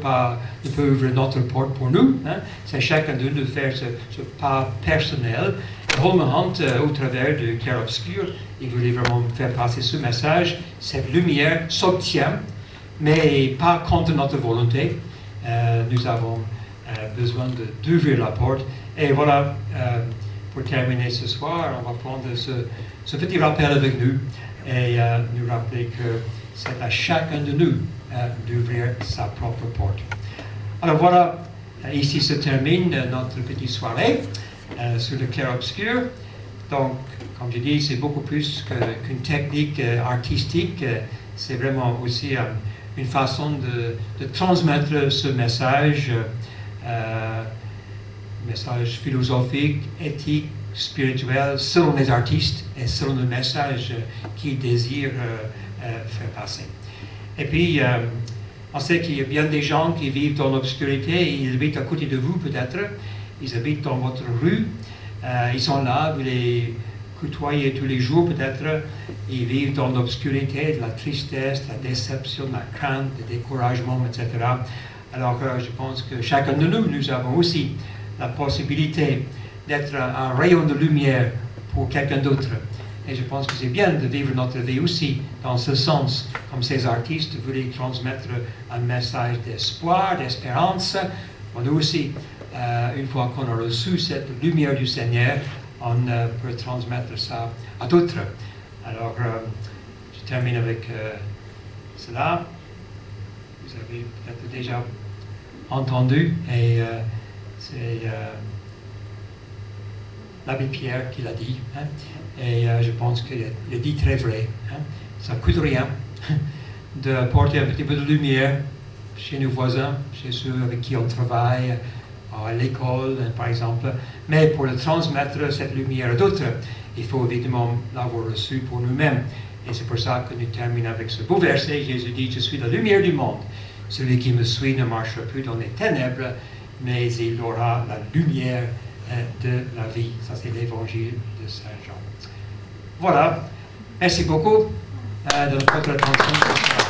ouvrir notre porte pour nous. Hein. C'est chacun de nous de faire ce pas personnel. Holman Hunt, au travers du clair-obscur, il voulait vraiment faire passer ce message. Cette lumière s'obtient, mais pas contre notre volonté. Nous avons besoin d'ouvrir la porte. Et voilà, pour terminer ce soir, on va prendre ce petit rappel avec nous et nous rappeler que c'est à chacun de nous d'ouvrir sa propre porte. Alors voilà, ici se termine notre petite soirée sur le clair-obscur. Donc, comme je dis, c'est beaucoup plus qu'une technique artistique, c'est vraiment aussi une façon de transmettre ce message, message philosophique, éthique, spirituel, selon les artistes et selon le message qu'ils désirent faire passer. Et puis, on sait qu'il y a bien des gens qui vivent dans l'obscurité, ils habitent à côté de vous peut-être, ils habitent dans votre rue, ils sont là, vous les côtoyer tous les jours peut-être et vivre dans l'obscurité, de la tristesse, de la déception, de la crainte, du découragement, etc. Alors je pense que chacun de nous, nous avons aussi la possibilité d'être un rayon de lumière pour quelqu'un d'autre. Et je pense que c'est bien de vivre notre vie aussi dans ce sens, comme ces artistes voulaient transmettre un message d'espoir, d'espérance. Nous aussi, une fois qu'on a reçu cette lumière du Seigneur, on peut transmettre ça à d'autres. Alors, je termine avec cela. Vous avez peut-être déjà entendu, et c'est l'abbé Pierre qui l'a dit, hein, et je pense qu'il a dit très vrai. Hein. Ça ne coûte rien de porter un petit peu de lumière chez nos voisins, chez ceux avec qui on travaille, à l'école par exemple, mais pour le transmettre cette lumière à d'autres, il faut évidemment l'avoir reçu pour nous-mêmes. Et c'est pour ça que nous terminons avec ce beau verset. Jésus dit, je suis la lumière du monde. Celui qui me suit ne marchera plus dans les ténèbres, mais il aura la lumière de la vie. Ça, c'est l'évangile de Saint Jean. Voilà. Merci beaucoup de votre attention.